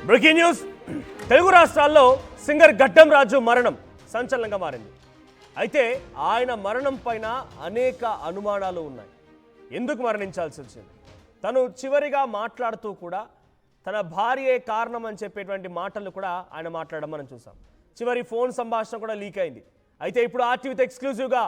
Breaking news. Telugu రాష్ట్రాల్లో singer గడ్డం రాజు మరణం సంచలనంగా మారింది. అయితే ఆయన మరణం పైన అనేక అనుమానాలు ఉన్నాయి. ఎందుకు మరణించాల్సి వచ్చింది? తను చివరిగా మాట్లాడుతూ కూడా తన భార్యే కారణం అని చెప్పేటువంటి మాటలు కూడా ఆయన మాట్లాడడం మనం చూసాం. చివరి ఫోన్ సంభాషణ కూడా లీక్ అయింది. అయితే ఇప్పుడు ఆర్టీవీతో ఎక్స్క్లూజివ్గా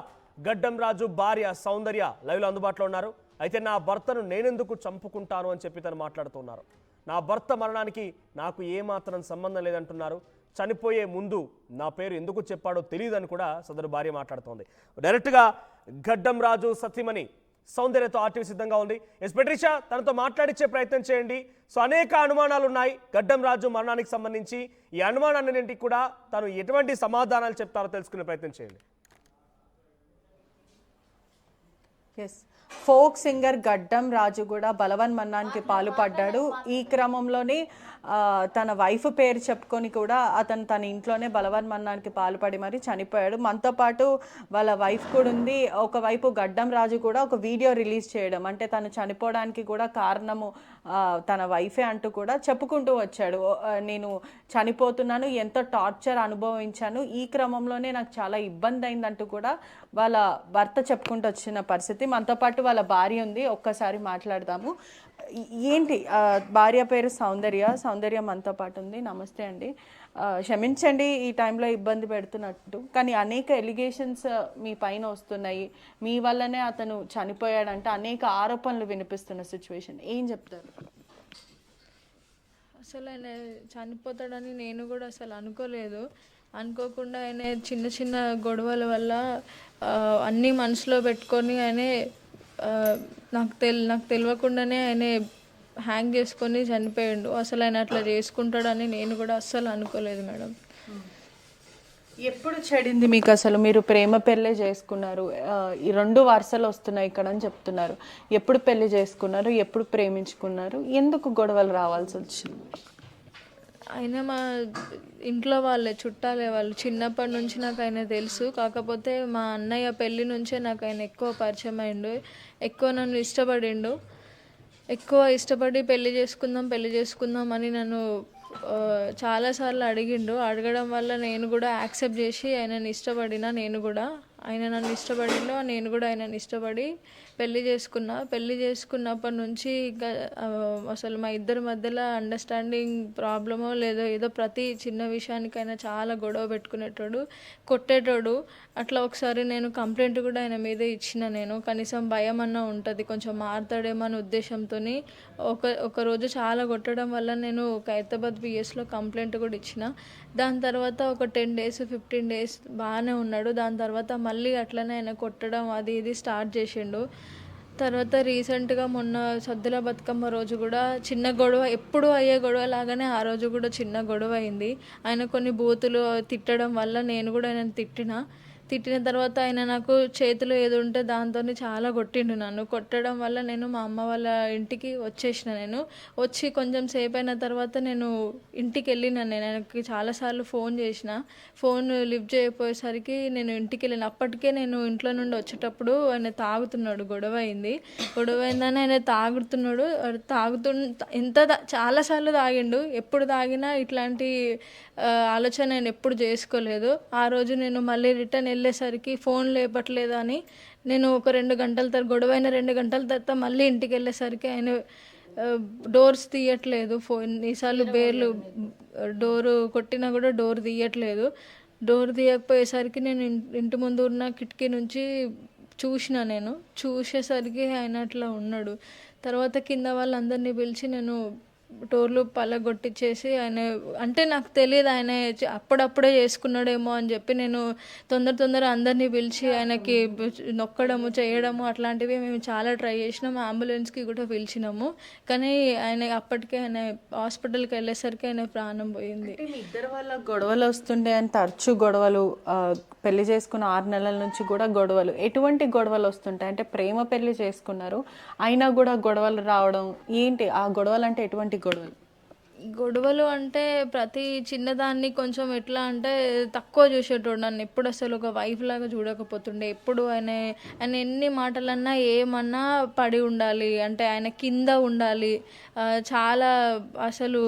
గడ్డం రాజు భార్య సౌందర్య లైవ్లో అందుబాటులో ఉన్నారు. అయితే నా భర్తను నేనెందుకు చంపుకుంటాను అని చెప్పి తను మాట్లాడుతున్నారు. నా భర్త మరణానికి నాకు ఏమాత్రం సంబంధం లేదంటున్నారు. చనిపోయే ముందు నా పేరు ఎందుకు చెప్పాడో తెలియదని కూడా సదరు భార్య మాట్లాడుతోంది. డైరెక్ట్గా గడ్డం రాజు సతీమణి సౌందర్యతో ఆర్టీవీ సిద్ధంగా ఉంది. ఎస్ పెట్రిషా, తనతో మాట్లాడించే ప్రయత్నం చేయండి. సో అనేక అనుమానాలు ఉన్నాయి గడ్డం రాజు మరణానికి సంబంధించి. ఈ అనుమానాలన్నింటికి కూడా తను ఎటువంటి సమాధానాలు చెప్తారో తెలుసుకునే ప్రయత్నం చేయండి. ఫోక్ సింగర్ గడ్డం రాజు కూడా బలవన్మరణానికి పాల్పడ్డాడు. ఈ క్రమంలోనే తన వైఫ్ పేరు చెప్పుకొని కూడా అతను తన ఇంట్లోనే బలవన్మరణానికి పాల్పడి మరి చనిపోయాడు. మనతో పాటు వాళ్ళ వైఫ్ కూడా ఉంది. ఒకవైపు గడ్డం రాజు కూడా ఒక వీడియో రిలీజ్ చేయడం, అంటే తను చనిపోవడానికి కూడా కారణము తన వైఫే అంటూ కూడా చెప్పుకుంటూ వచ్చాడు. నేను చనిపోతున్నాను, ఎంతో టార్చర్ అనుభవించాను, ఈ క్రమంలోనే నాకు చాలా ఇబ్బంది అయిందంటూ కూడా వాళ్ళ భర్త చెప్పుకుంటూ వచ్చిన పరిస్థితి. మనతో పాటు వాళ్ళ భార్య ఉంది, ఒక్కసారి మాట్లాడదాము. ఏంటి భార్య పేరు సౌందర్య మనతో పాటు ఉంది. నమస్తే అండి. క్షమించండి ఈ టైంలో ఇబ్బంది పెడుతున్నట్టు, కానీ అనేక ఎలిగేషన్స్ మీ పైన వస్తున్నాయి. మీ వల్లనే అతను చనిపోయాడంటే అనేక ఆరోపణలు వినిపిస్తున్న సిచ్యువేషన్, ఏం చెప్తారు? అసలు ఆయన చనిపోతాడని నేను కూడా అసలు అనుకోలేదు. అనుకోకుండా ఆయన చిన్న చిన్న గొడవల వల్ల అన్నీ మనసులో పెట్టుకొని ఆయన నాకు తెలియకుండానే ఆయన హ్యాంగ్ చేసుకొని చనిపోయాడు. అసలు ఆయన అట్లా చేసుకుంటాడని నేను కూడా అస్సలు అనుకోలేదు మేడం. ఎప్పుడు చెడింది మీకు అసలు? మీరు ప్రేమ పెళ్ళి చేసుకున్నారు, ఈ 2 వరుసలు వస్తున్నాయి ఇక్కడ అని చెప్తున్నారు. ఎప్పుడు పెళ్లి చేసుకున్నారు, ఎప్పుడు ప్రేమించుకున్నారు, ఎందుకు గొడవలు రావాల్సి వచ్చింది? ఆయన మా ఇంట్లో వాళ్ళే, చుట్టాలే వాళ్ళు. చిన్నప్పటి నుంచి నాకు ఆయన తెలుసు. కాకపోతే మా అన్నయ్య పెళ్ళి నుంచే నాకు ఆయన ఎక్కువ పరిచయం అయిండు, ఎక్కువ నన్ను ఇష్టపడిండు. ఎక్కువ ఇష్టపడి పెళ్లి చేసుకుందాం అని నన్ను చాలాసార్లు అడిగిండు. అడగడం వల్ల నేను కూడా యాక్సెప్ట్ చేసి ఆయనని ఇష్టపడిన. ఆయన నన్ను ఇష్టపడిండు, నేను కూడా ఆయనని ఇష్టపడి పెళ్లి చేసుకున్నప్పటి నుంచి ఇంకా అసలు మా ఇద్దరి మధ్యలో అండర్స్టాండింగ్ ప్రాబ్లమో లేదో, ఏదో ప్రతి చిన్న విషయానికైనా చాలా గొడవ పెట్టుకునేటోడు, కొట్టేటోడు. అట్లా ఒకసారి నేను కంప్లైంట్ కూడా ఆయన మీద ఇచ్చిన. నేను కనీసం భయం అన్నా ఉంటుంది, కొంచెం మారుతాడేమో అనే ఉద్దేశంతో ఒక రోజు చాలా కొట్టడం వల్ల నేను ఖైరతాబాద్ పిఎస్లో కంప్లైంట్ కూడా ఇచ్చిన. దాని తర్వాత ఒక 10 days 15 days బాగానే ఉన్నాడు. దాని తర్వాత మళ్ళీ అట్లనే ఆయన కొట్టడం అది ఇది స్టార్ట్ చేసిండు. తర్వాత రీసెంట్గా మొన్న సద్దుల బతుకమ్మ రోజు కూడా చిన్న గొడవ, ఎప్పుడు అయ్యే గొడవ లాగానే ఆ రోజు కూడా చిన్న గొడవ అయింది. ఆయన కొన్ని బూతులు తిట్టడం వల్ల నేను కూడా ఆయన తిట్టిన తర్వాత ఆయన నాకు చేతిలో ఏది ఉంటే దాంతో చాలా కొట్టిండు. నన్ను కొట్టడం వల్ల నేను మా అమ్మ వాళ్ళ ఇంటికి వచ్చేసిన. నేను వచ్చి కొంచెం సేపు అయిన తర్వాత నేను ఇంటికి వెళ్ళిన. నేను ఆయనకి చాలాసార్లు ఫోన్ చేసిన, ఫోన్ లిఫ్ట్ చేయకపోయేసరికి నేను ఇంటికి వెళ్ళిన. అప్పటికే నేను ఇంట్లో నుండి వచ్చేటప్పుడు ఆయన తాగుతున్నాడు, గొడవ అయిందని ఆయన తాగుతున్నాడు. చాలాసార్లు తాగిండు. ఎప్పుడు తాగినా ఇట్లాంటి ఆలోచన నేను ఎప్పుడు చేసుకోలేదు. ఆ రోజు నేను మళ్ళీ రిటర్న్ వెళ్ళేసరికి ఫోన్ లేపట్లేదు అని నేను ఒక 2 గంటల తర్వాత, గొడవైన 2 గంటల తర్వాత మళ్ళీ ఇంటికి వెళ్ళేసరికి ఆయన డోర్స్ తీయట్లేదు. ఈసార్లు బేర్లు డోరు కొట్టినా కూడా డోర్ తీయట్లేదు. డోర్ తీయకపోయేసరికి నేను ఇంటి ముందు ఉన్న కిటికీ నుంచి చూసేసరికి ఆయన అట్లా ఉన్నాడు. తర్వాత కింద వాళ్ళందరినీ పిలిచి నేను డోర్లు పలగొట్టించేసి, ఆయన అంటే నాకు తెలియదు ఆయన అప్పుడప్పుడే చేసుకున్నాడేమో అని చెప్పి నేను తొందర అందరినీ పిలిచి ఆయనకి నొక్కడము చేయడము అట్లాంటివి మేము చాలా ట్రై చేసినాము. అంబులెన్స్కి కూడా పిలిచినాము. కానీ అప్పటికే ఆయన హాస్పిటల్కి వెళ్ళేసరికి ఆయన ప్రాణం పోయింది. ఇద్దరు వాళ్ళ గొడవలు వస్తుండే అని, తరచు గొడవలు, పెళ్లి చేసుకున్న 6 నెలల నుంచి కూడా గొడవలు. ఎటువంటి గొడవలు వస్తుంటాయి? అంటే ప్రేమ పెళ్లి చేసుకున్నారు అయినా కూడా గొడవలు రావడం ఏంటి? ఆ గొడవలు అంటే ఎటువంటి గొడవలు అంటే ప్రతి చిన్నదాన్ని కొంచెం ఎట్లా అంటే తక్కువ చూసేటోడు. నన్ను ఎప్పుడు అసలు ఒక వైఫ్ లాగా చూడకపోతుండే. ఎప్పుడు ఆయన ఎన్ని మాటలన్నా ఏమన్నా పడి ఉండాలి, అంటే ఆయన కింద ఉండాలి. చాలా అసలు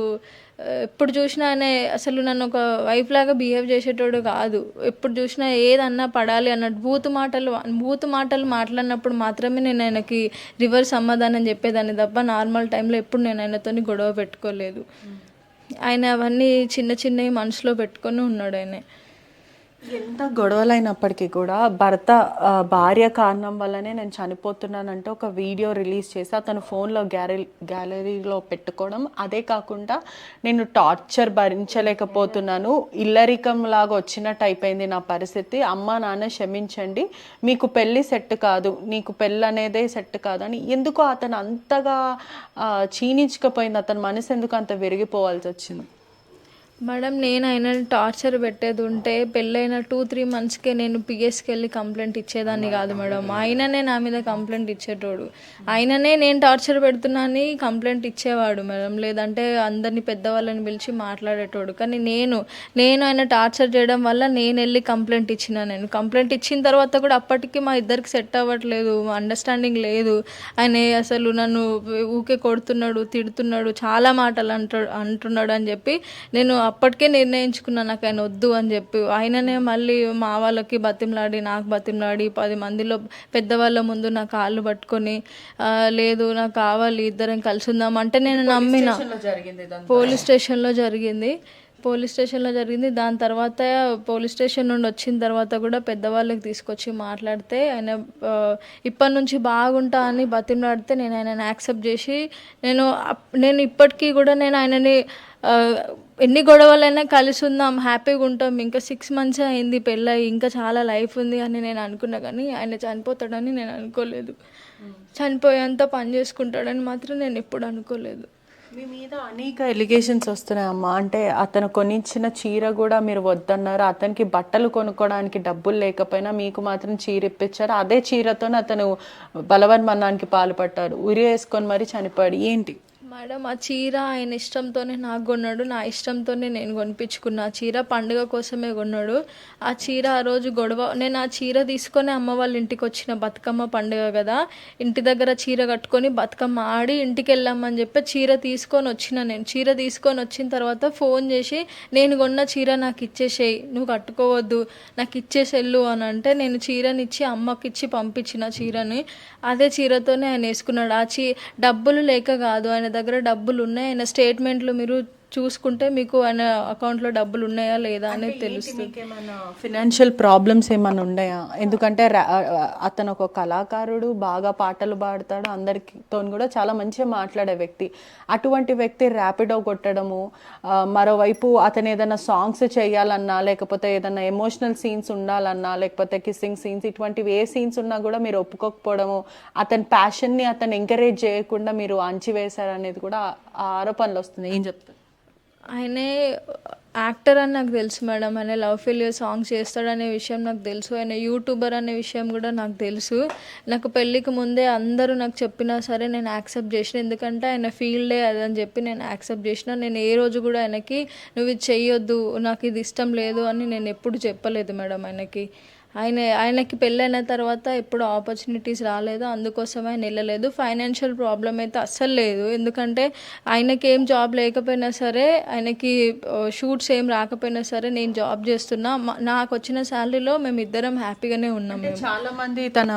ఎప్పుడు చూసినా ఆయన అసలు నన్ను ఒక వైఫ్ లాగా బిహేవ్ చేసేటోడు కాదు. ఎప్పుడు చూసినా ఏదన్నా పడాలి అన్నట్టు బూతు మాటలు మాట్లాడినప్పుడు మాత్రమే నేను ఆయనకి రివర్స్ సమాధానం చెప్పేదాన్ని తప్ప నార్మల్ టైంలో ఎప్పుడు నేను ఆయనతో గొడవ పెట్టుకోలేదు. ఆయన అవన్నీ చిన్న చిన్నవి మనసులో పెట్టుకొని ఉన్నాడు ఆయన. ఎంత గొడవలైనప్పటికీ కూడా భర్త భార్య కారణం వల్లనే నేను చనిపోతున్నానంటే ఒక వీడియో రిలీజ్ చేసి అతను ఫోన్లో గ్యాలరీలో పెట్టుకోవడం, అదే కాకుండా నేను టార్చర్ భరించలేకపోతున్నాను, ఇల్లరికం లాగా వచ్చినట్టు అయిపోయింది నా పరిస్థితి, అమ్మ నాన్న క్షమించండి, మీకు పెళ్ళి సెట్ కాదు, నీకు పెళ్ళి అనేదే సెట్ కాదు అని ఎందుకో అతను అంతగా క్షీణించకపోయింది, అతని మనసు ఎందుకు అంత విరిగిపోవాల్సి వచ్చింది? మేడం, నేను ఆయన టార్చర్ పెట్టేది ఉంటే పెళ్ళైన 2-3 మంత్స్కే నేను పిఎస్కి వెళ్ళి కంప్లైంట్ ఇచ్చేదాన్ని కాదు మేడం. ఆయననే నా మీద కంప్లైంట్ ఇచ్చేటోడు, ఆయననే నేను టార్చర్ పెడుతున్నా అని కంప్లైంట్ ఇచ్చేవాడు మేడం. లేదంటే అందరినీ పెద్దవాళ్ళని పిలిచి మాట్లాడేటోడు. కానీ నేను ఆయన టార్చర్ చేయడం వల్ల నేను వెళ్ళి కంప్లైంట్ ఇచ్చిన. నేను కంప్లైంట్ ఇచ్చిన తర్వాత కూడా అప్పటికి మా ఇద్దరికి సెట్ అవ్వట్లేదు, అండర్స్టాండింగ్ లేదు. ఆయన అసలు నన్ను ఊకే కొడుతున్నాడు, తిడుతున్నాడు, చాలా మాటలు అంటున్నాడు అని చెప్పి నేను అప్పటికే నిర్ణయించుకున్నాను నాకు ఆయన వద్దు అని చెప్పి. ఆయననే మళ్ళీ మా వాళ్ళకి బతిమలాడి, నాకు బతిమలాడి 10 మందిలో పెద్దవాళ్ళ ముందు నా కాళ్ళు పట్టుకొని లేదు నాకు కావాలి, ఇద్దరం కలిసి ఉందాం అంటే నేను నమ్మిన. పోలీస్ స్టేషన్లో జరిగింది. దాని తర్వాత పోలీస్ స్టేషన్ నుండి వచ్చిన తర్వాత కూడా పెద్దవాళ్ళకి తీసుకొచ్చి మాట్లాడితే ఆయన ఇప్పటి నుంచి బాగుంటా అని బతిమలాడితే నేను ఆయనని యాక్సెప్ట్ చేసి నేను ఇప్పటికీ కూడా నేను ఆయనని ఎన్ని గొడవలైనా కలిసి ఉందాం, హ్యాపీగా ఉంటాం, ఇంకా 6 months అయింది పెళ్ళి, ఇంకా చాలా లైఫ్ ఉంది అని నేను అనుకున్నా. కానీ ఆయన చనిపోతాడని నేను అనుకోలేదు, చనిపోయేంత పని చేసుకుంటాడని మాత్రం నేను ఎప్పుడు అనుకోలేదు. మీ మీద అనేక ఎలిగేషన్స్ వస్తున్నాయమ్మా. అంటే అతను కొనిచ్చిన చీర కూడా మీరు వద్దన్నారు, అతనికి బట్టలు కొనుక్కోవడానికి డబ్బులు లేకపోయినా మీకు మాత్రం చీర ఇప్పించారు, అదే చీరతోనే అతను బలవన్మరణానికి పాల్పడ్డాడు, ఉరి వేసుకొని మరీ చనిపోయాడు. ఏంటి మేడం, ఆ చీర ఆయన ఇష్టంతోనే నాకు కొన్నాడు, నా ఇష్టంతోనే నేను కొనిపించుకున్నా. ఆ చీర పండుగ కోసమే కొన్నాడు. ఆ చీర ఆ రోజు నేను ఆ చీర తీసుకొని అమ్మ వాళ్ళ ఇంటికి వచ్చిన, బతుకమ్మ పండుగ కదా, ఇంటి దగ్గర చీర కట్టుకొని బతుకమ్మ ఆడి ఇంటికి వెళ్ళామని చెప్పి చీర తీసుకొని వచ్చిన. నేను చీర తీసుకొని వచ్చిన తర్వాత ఫోన్ చేసి నేను కొన్న చీర నాకు ఇచ్చేసేయి, నువ్వు కట్టుకోవద్దు, నాకు ఇచ్చేసెళ్ళు అని అంటే నేను చీరనిచ్చి అమ్మకి ఇచ్చి పంపించిన చీరని. అదే చీరతోనే ఆయన వేసుకున్నాడు. డబ్బులు లేక కాదు, ఆయన దగ్గర డబ్బులు ఉన్నాయి. ఆయన స్టేట్మెంట్లు మీరు చూసుకుంటే మీకు ఆయన అకౌంట్లో డబ్బులు ఉన్నాయా లేదా అనేది తెలుస్తుంది. ఫినాన్షియల్ ప్రాబ్లమ్స్ ఏమైనా ఉన్నాయా? ఎందుకంటే అతను ఒక కళాకారుడు, బాగా పాటలు పాడతాడు, అందరితో కూడా చాలా మంచిగా మాట్లాడే వ్యక్తి. అటువంటి వ్యక్తి ర్యాపిడో కొట్టడము, మరోవైపు అతను ఏదైనా సాంగ్స్ చేయాలన్నా, లేకపోతే ఏదైనా ఎమోషనల్ సీన్స్ ఉండాలన్నా, లేకపోతే కిస్సింగ్ సీన్స్, ఇటువంటివి ఏ సీన్స్ ఉన్నా కూడా మీరు ఒప్పుకోకపోవడము, అతని ప్యాషన్ని అతను ఎంకరేజ్ చేయకుండా మీరు అణచివేశారనేది కూడా ఆ ఆరోపణలు వస్తున్నాయి. ఏం చెప్తారు? ఆయనే యాక్టర్ అని నాకు తెలుసు మేడం, ఆయన లవ్ ఫెయిల్యూర్ సాంగ్స్ చేస్తాడనే విషయం నాకు తెలుసు, ఆయన యూట్యూబర్ అనే విషయం కూడా నాకు తెలుసు. నాకు పెళ్ళికి ముందే అందరూ నాకు చెప్పినా సరే నేను యాక్సెప్ట్ చేసిన, ఎందుకంటే ఆయన ఫీల్డే అదని చెప్పి నేను యాక్సెప్ట్ చేసిన. నేను ఏ రోజు కూడా ఆయనకి నువ్వు ఇది చెయ్యొద్దు, నాకు ఇది ఇష్టం లేదు అని నేను ఎప్పుడు చెప్పలేదు మేడం ఆయనకి. ఆయనకి పెళ్ళైన తర్వాత ఎప్పుడు ఆపర్చునిటీస్ రాలేదు, అందుకోసం ఆయన వెళ్ళలేదు. ఫైనాన్షియల్ ప్రాబ్లం అయితే అస్సలు లేదు, ఎందుకంటే ఆయనకి ఏం జాబ్ లేకపోయినా సరే, ఆయనకి షూట్స్ ఏం రాకపోయినా సరే నేను జాబ్ చేస్తున్నా, నాకు వచ్చిన శాలరీలో మేము ఇద్దరం హ్యాపీగానే ఉన్నాం. చాలా మంది తన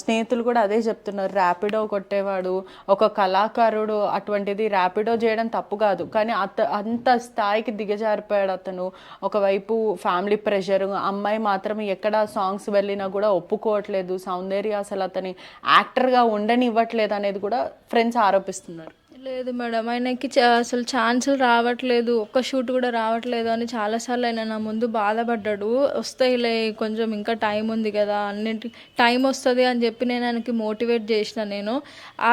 స్నేహితులు కూడా అదే చెప్తున్నారు, ర్యాపిడో కొట్టేవాడు ఒక కళాకారుడు, అటువంటిది ర్యాపిడో చేయడం తప్పు కాదు, కానీ అంత స్థాయికి దిగజారిపోయాడు అతను. ఒకవైపు ఫ్యామిలీ ప్రెషర్, అమ్మాయి మాత్రం ఎక్కడ సాంగ్స్ వెళ్ళినా కూడా ఒప్పుకోవట్లేదు, సౌందర్య అసలు అతని యాక్టర్గా ఉండనివ్వట్లేదు అనేది కూడా ఫ్రెండ్స్ ఆరోపిస్తున్నారు. లేదు మేడం, ఆయనకి అసలు ఛాన్సులు రావట్లేదు, ఒక్క షూట్ కూడా రావట్లేదు అని చాలాసార్లు ఆయన నా ముందు బాధపడ్డాడు. వస్తాయిలే, కొంచెం ఇంకా టైం ఉంది కదా, అన్నింటి టైం వస్తుంది అని చెప్పి నేను ఆయనకి మోటివేట్ చేసిన. నేను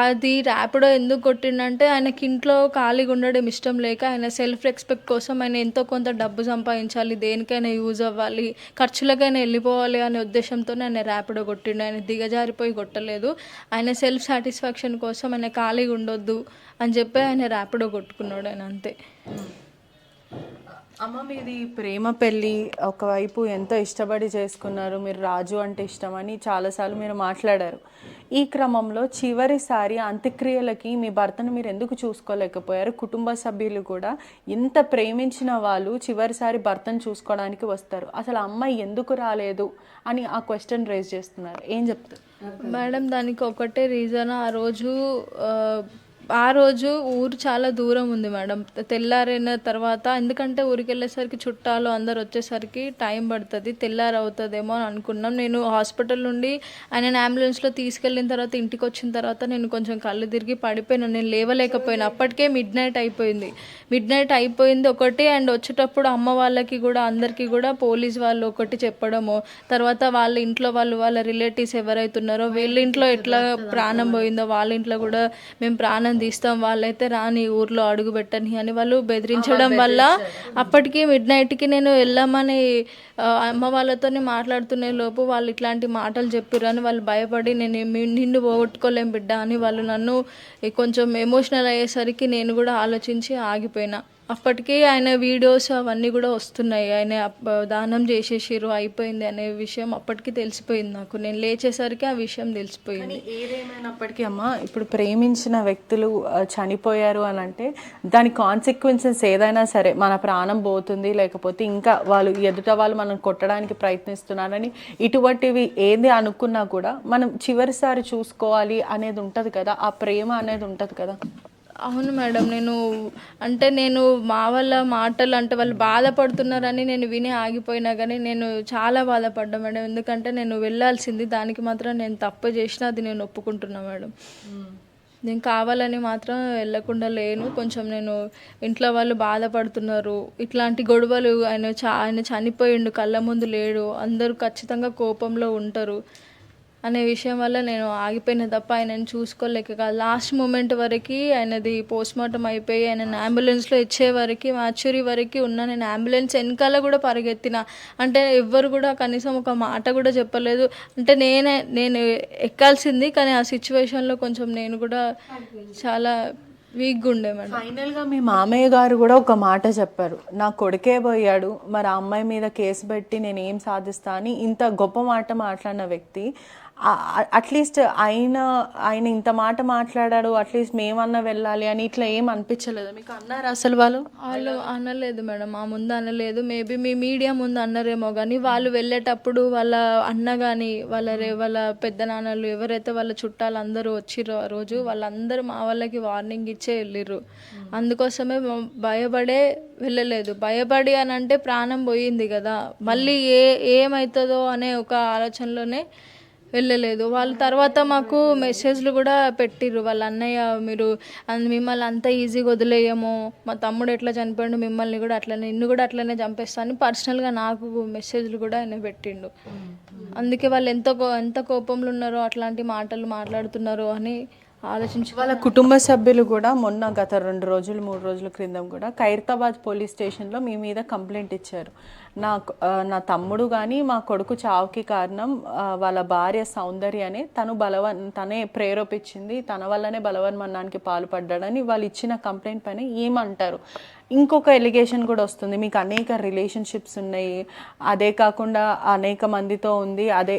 అది ర్యాపిడో ఎందుకు కొట్టిండంటే ఆయనకి ఇంట్లో ఖాళీగా ఉండడం ఇష్టం లేక, ఆయన సెల్ఫ్ రెస్పెక్ట్ కోసం ఆయన ఎంతో కొంత డబ్బు సంపాదించాలి, దేనికైనా యూజ్ అవ్వాలి, ఖర్చులకైనా వెళ్ళిపోవాలి అనే ఉద్దేశంతోనే ఆయన ర్యాపిడో కొట్టిండు. ఆయన దిగజారిపోయి కొట్టలేదు, ఆయన సెల్ఫ్ సాటిస్ఫాక్షన్ కోసం ఆయన ఖాళీగా ఉండొద్దు అని చెప్పి ఆయన ర్యాపిడో కొట్టుకున్నాడు ఆయన, అంతే. అమ్మ మీది ప్రేమ పెళ్ళి, ఒకవైపు ఎంతో ఇష్టపడి చేసుకున్నారు, మీరు రాజు అంటే ఇష్టమని చాలాసార్లు మీరు మాట్లాడారు. ఈ క్రమంలో చివరిసారి అంత్యక్రియలకి మీ భర్తను మీరు ఎందుకు చూసుకోలేకపోయారు? కుటుంబ సభ్యులు కూడా ఇంత ప్రేమించిన వాళ్ళు చివరిసారి భర్తను చూసుకోవడానికి వస్తారు, అసలు అమ్మాయి ఎందుకు రాలేదు అని ఆ క్వశ్చన్ రేజ్ చేస్తున్నారు, ఏం చెప్తారు? మేడం దానికి ఒకటే రీజన్, ఆ రోజు ఊరు చాలా దూరం ఉంది మేడం. తెల్లారైన తర్వాత, ఎందుకంటే ఊరికి వెళ్ళేసరికి చుట్టాలు అందరు వచ్చేసరికి టైం పడుతుంది, తెల్లారి అవుతుందేమో అని అనుకున్నాం. నేను హాస్పిటల్ నుండి ఆయన అంబులెన్స్లో తీసుకెళ్ళిన తర్వాత ఇంటికి వచ్చిన తర్వాత నేను కొంచెం కళ్ళు తిరిగి పడిపోయినా, నేను లేవలేకపోయినా. అప్పటికే మిడ్ నైట్ అయిపోయింది ఒకటి. అండ్ వచ్చేటప్పుడు అమ్మ వాళ్ళకి కూడా అందరికీ కూడా పోలీస్ వాళ్ళు ఒకటి చెప్పడము, తర్వాత వాళ్ళ ఇంట్లో వాళ్ళ రిలేటివ్స్ ఎవరైతే ఉన్నారో వీళ్ళ ఇంట్లో ఎట్లా ప్రాణం పోయిందో వాళ్ళ ఇంట్లో కూడా మేము ప్రాణం తీస్తాం, వాళ్ళైతే రాని ఊర్లో అడుగు పెట్టని అని వాళ్ళు బెదిరించడం వల్ల అప్పటికి మిడ్ నైట్కి నేను వెళ్ళామని అమ్మ వాళ్ళతోనే మాట్లాడుతునే లోపు వాళ్ళు ఇట్లాంటి మాటలు చెప్పారు అని వాళ్ళు భయపడి, నేను నిన్ను పోగొట్టుకోలేం బిడ్డ అని వాళ్ళు నన్ను కొంచెం ఎమోషనల్ అయ్యేసరికి నేను కూడా ఆలోచించి ఆగిపోయినా. అప్పటికి ఆయన వీడియోస్ అవన్నీ కూడా వస్తున్నాయి, ఆయన దానం చేసేసారు అయిపోయింది అనే విషయం అప్పటికి తెలిసిపోయింది నాకు. నేను లేచేసరికి ఆ విషయం తెలిసిపోయింది. ఏదేమైనప్పటికీ అమ్మ, ఇప్పుడు ప్రేమించిన వ్యక్తులు చనిపోయారు అని అంటే దాని కాన్సిక్వెన్సెస్ ఏదైనా సరే, మన ప్రాణం పోతుంది, లేకపోతే ఇంకా వాళ్ళు ఎదుట వాళ్ళు మనం కొట్టడానికి ప్రయత్నిస్తున్నారని ఇటువంటివి ఏది అనుకున్నా కూడా మనం చివరిసారి చూసుకోవాలి అనేది ఉంటుంది కదా, ఆ ప్రేమ అనేది ఉంటుంది కదా. అవును మేడం, నేను మా వాళ్ళ మాటలు అంటే వాళ్ళు బాధపడుతున్నారని నేను విని ఆగిపోయినా కానీ నేను చాలా బాధపడ్డా మేడం. ఎందుకంటే నేను వెళ్ళాల్సింది, దానికి మాత్రం నేను తప్పు చేసినా అది నేను ఒప్పుకుంటున్నా మేడం. నేను కావాలని మాత్రం వెళ్ళకుండా లేను. కొంచెం నేను ఇంట్లో వాళ్ళు బాధపడుతున్నారు, ఇట్లాంటి గొడవలు, ఆయన చనిపోయిండు, కళ్ళ ముందు లేడు, అందరూ ఖచ్చితంగా కోపంలో ఉంటారు అనే విషయం వల్ల నేను ఆగిపోయిన తప్ప ఆయనను చూసుకోలేక కాదు. లాస్ట్ మూమెంట్ వరకు ఆయనది పోస్ట్మార్టం అయిపోయి ఆయన అంబులెన్స్లో ఇచ్చే వరకు, మ్యాచ్యూరీ వరకు ఉన్నా. నేను అంబులెన్స్ వెనకాల కూడా పరిగెత్తిన, అంటే ఎవ్వరు కూడా కనీసం ఒక మాట కూడా చెప్పలేదు. అంటే నేను ఎక్కాల్సింది, కానీ ఆ సిచ్యువేషన్లో కొంచెం నేను కూడా చాలా వీక్గా ఉండే మేడం. ఫైనల్గా మీ మామయ్య గారు కూడా ఒక మాట చెప్పారు, నా కొడుకే పోయాడు, మరి ఆ అమ్మాయి మీద కేసు పెట్టి నేను ఏం సాధిస్తా అని ఇంత గొప్ప మాట మాట్లాడిన వ్యక్తి అట్లీస్ట్ ఆయన ఇంత మాట మాట్లాడాడు, అట్లీస్ట్ మేమన్నా వెళ్ళాలి అని ఇట్లా ఏం అనిపించలేదు మీకు? అన్నారు అసలు వాళ్ళు అనలేదు మేడం, మా ముందు అనలేదు. మేబీ మీ మీడియా ముందు అన్నారేమో కానీ వాళ్ళు వెళ్ళేటప్పుడు వాళ్ళ అన్న కానీ వాళ్ళ పెద్ద నాన్నలు ఎవరైతే వాళ్ళ చుట్టాలు అందరూ వచ్చిర్రో ఆ రోజు వాళ్ళందరూ మా వాళ్ళకి వార్నింగ్ ఇచ్చే వెళ్ళిర్రు. అందుకోసమే భయపడే వెళ్ళలేదు. భయపడి అని అంటే ప్రాణం పోయింది కదా, మళ్ళీ ఏమవుతుందో అనే ఒక ఆలోచనలోనే వెళ్ళలేదు. వాళ్ళ తర్వాత మాకు మెసేజ్లు కూడా పెట్టిర్రు వాళ్ళ అన్నయ్య, మీరు మిమ్మల్ని అంత ఈజీగా వదిలేయము, మా తమ్ముడు ఎట్లా చనిపోయాడు మిమ్మల్ని కూడా అట్లనే, నిన్ను కూడా అట్లనే చంపేస్తాను పర్సనల్గా నాకు మెసేజ్లు కూడా ఆయన పెట్టిండు. అందుకే వాళ్ళు ఎంత కోపంలో ఉన్నారో, అట్లాంటి మాటలు మాట్లాడుతున్నారో అని ఆలోచించి. వాళ్ళ కుటుంబ సభ్యులు కూడా మొన్న గత 2 రోజులు 3 రోజుల క్రితం కూడా ఖైరతాబాద్ పోలీస్ స్టేషన్లో మీ మీద కంప్లైంట్ ఇచ్చారు. నా తమ్ముడు కానీ మా కొడుకు చావుకి కారణం వాళ్ళ భార్య సౌందర్యనే, తనే ప్రేరేపించింది, తన వల్లనే బలవన్మరణానికి పాల్పడ్డాడని వాళ్ళు ఇచ్చిన కంప్లైంట్ పైన ఏమంటారు? ఇంకొక ఎలిగేషన్ కూడా వస్తుంది, మీకు అనేక రిలేషన్షిప్స్ ఉన్నాయి, అదే కాకుండా అనేక మందితో ఉంది, అదే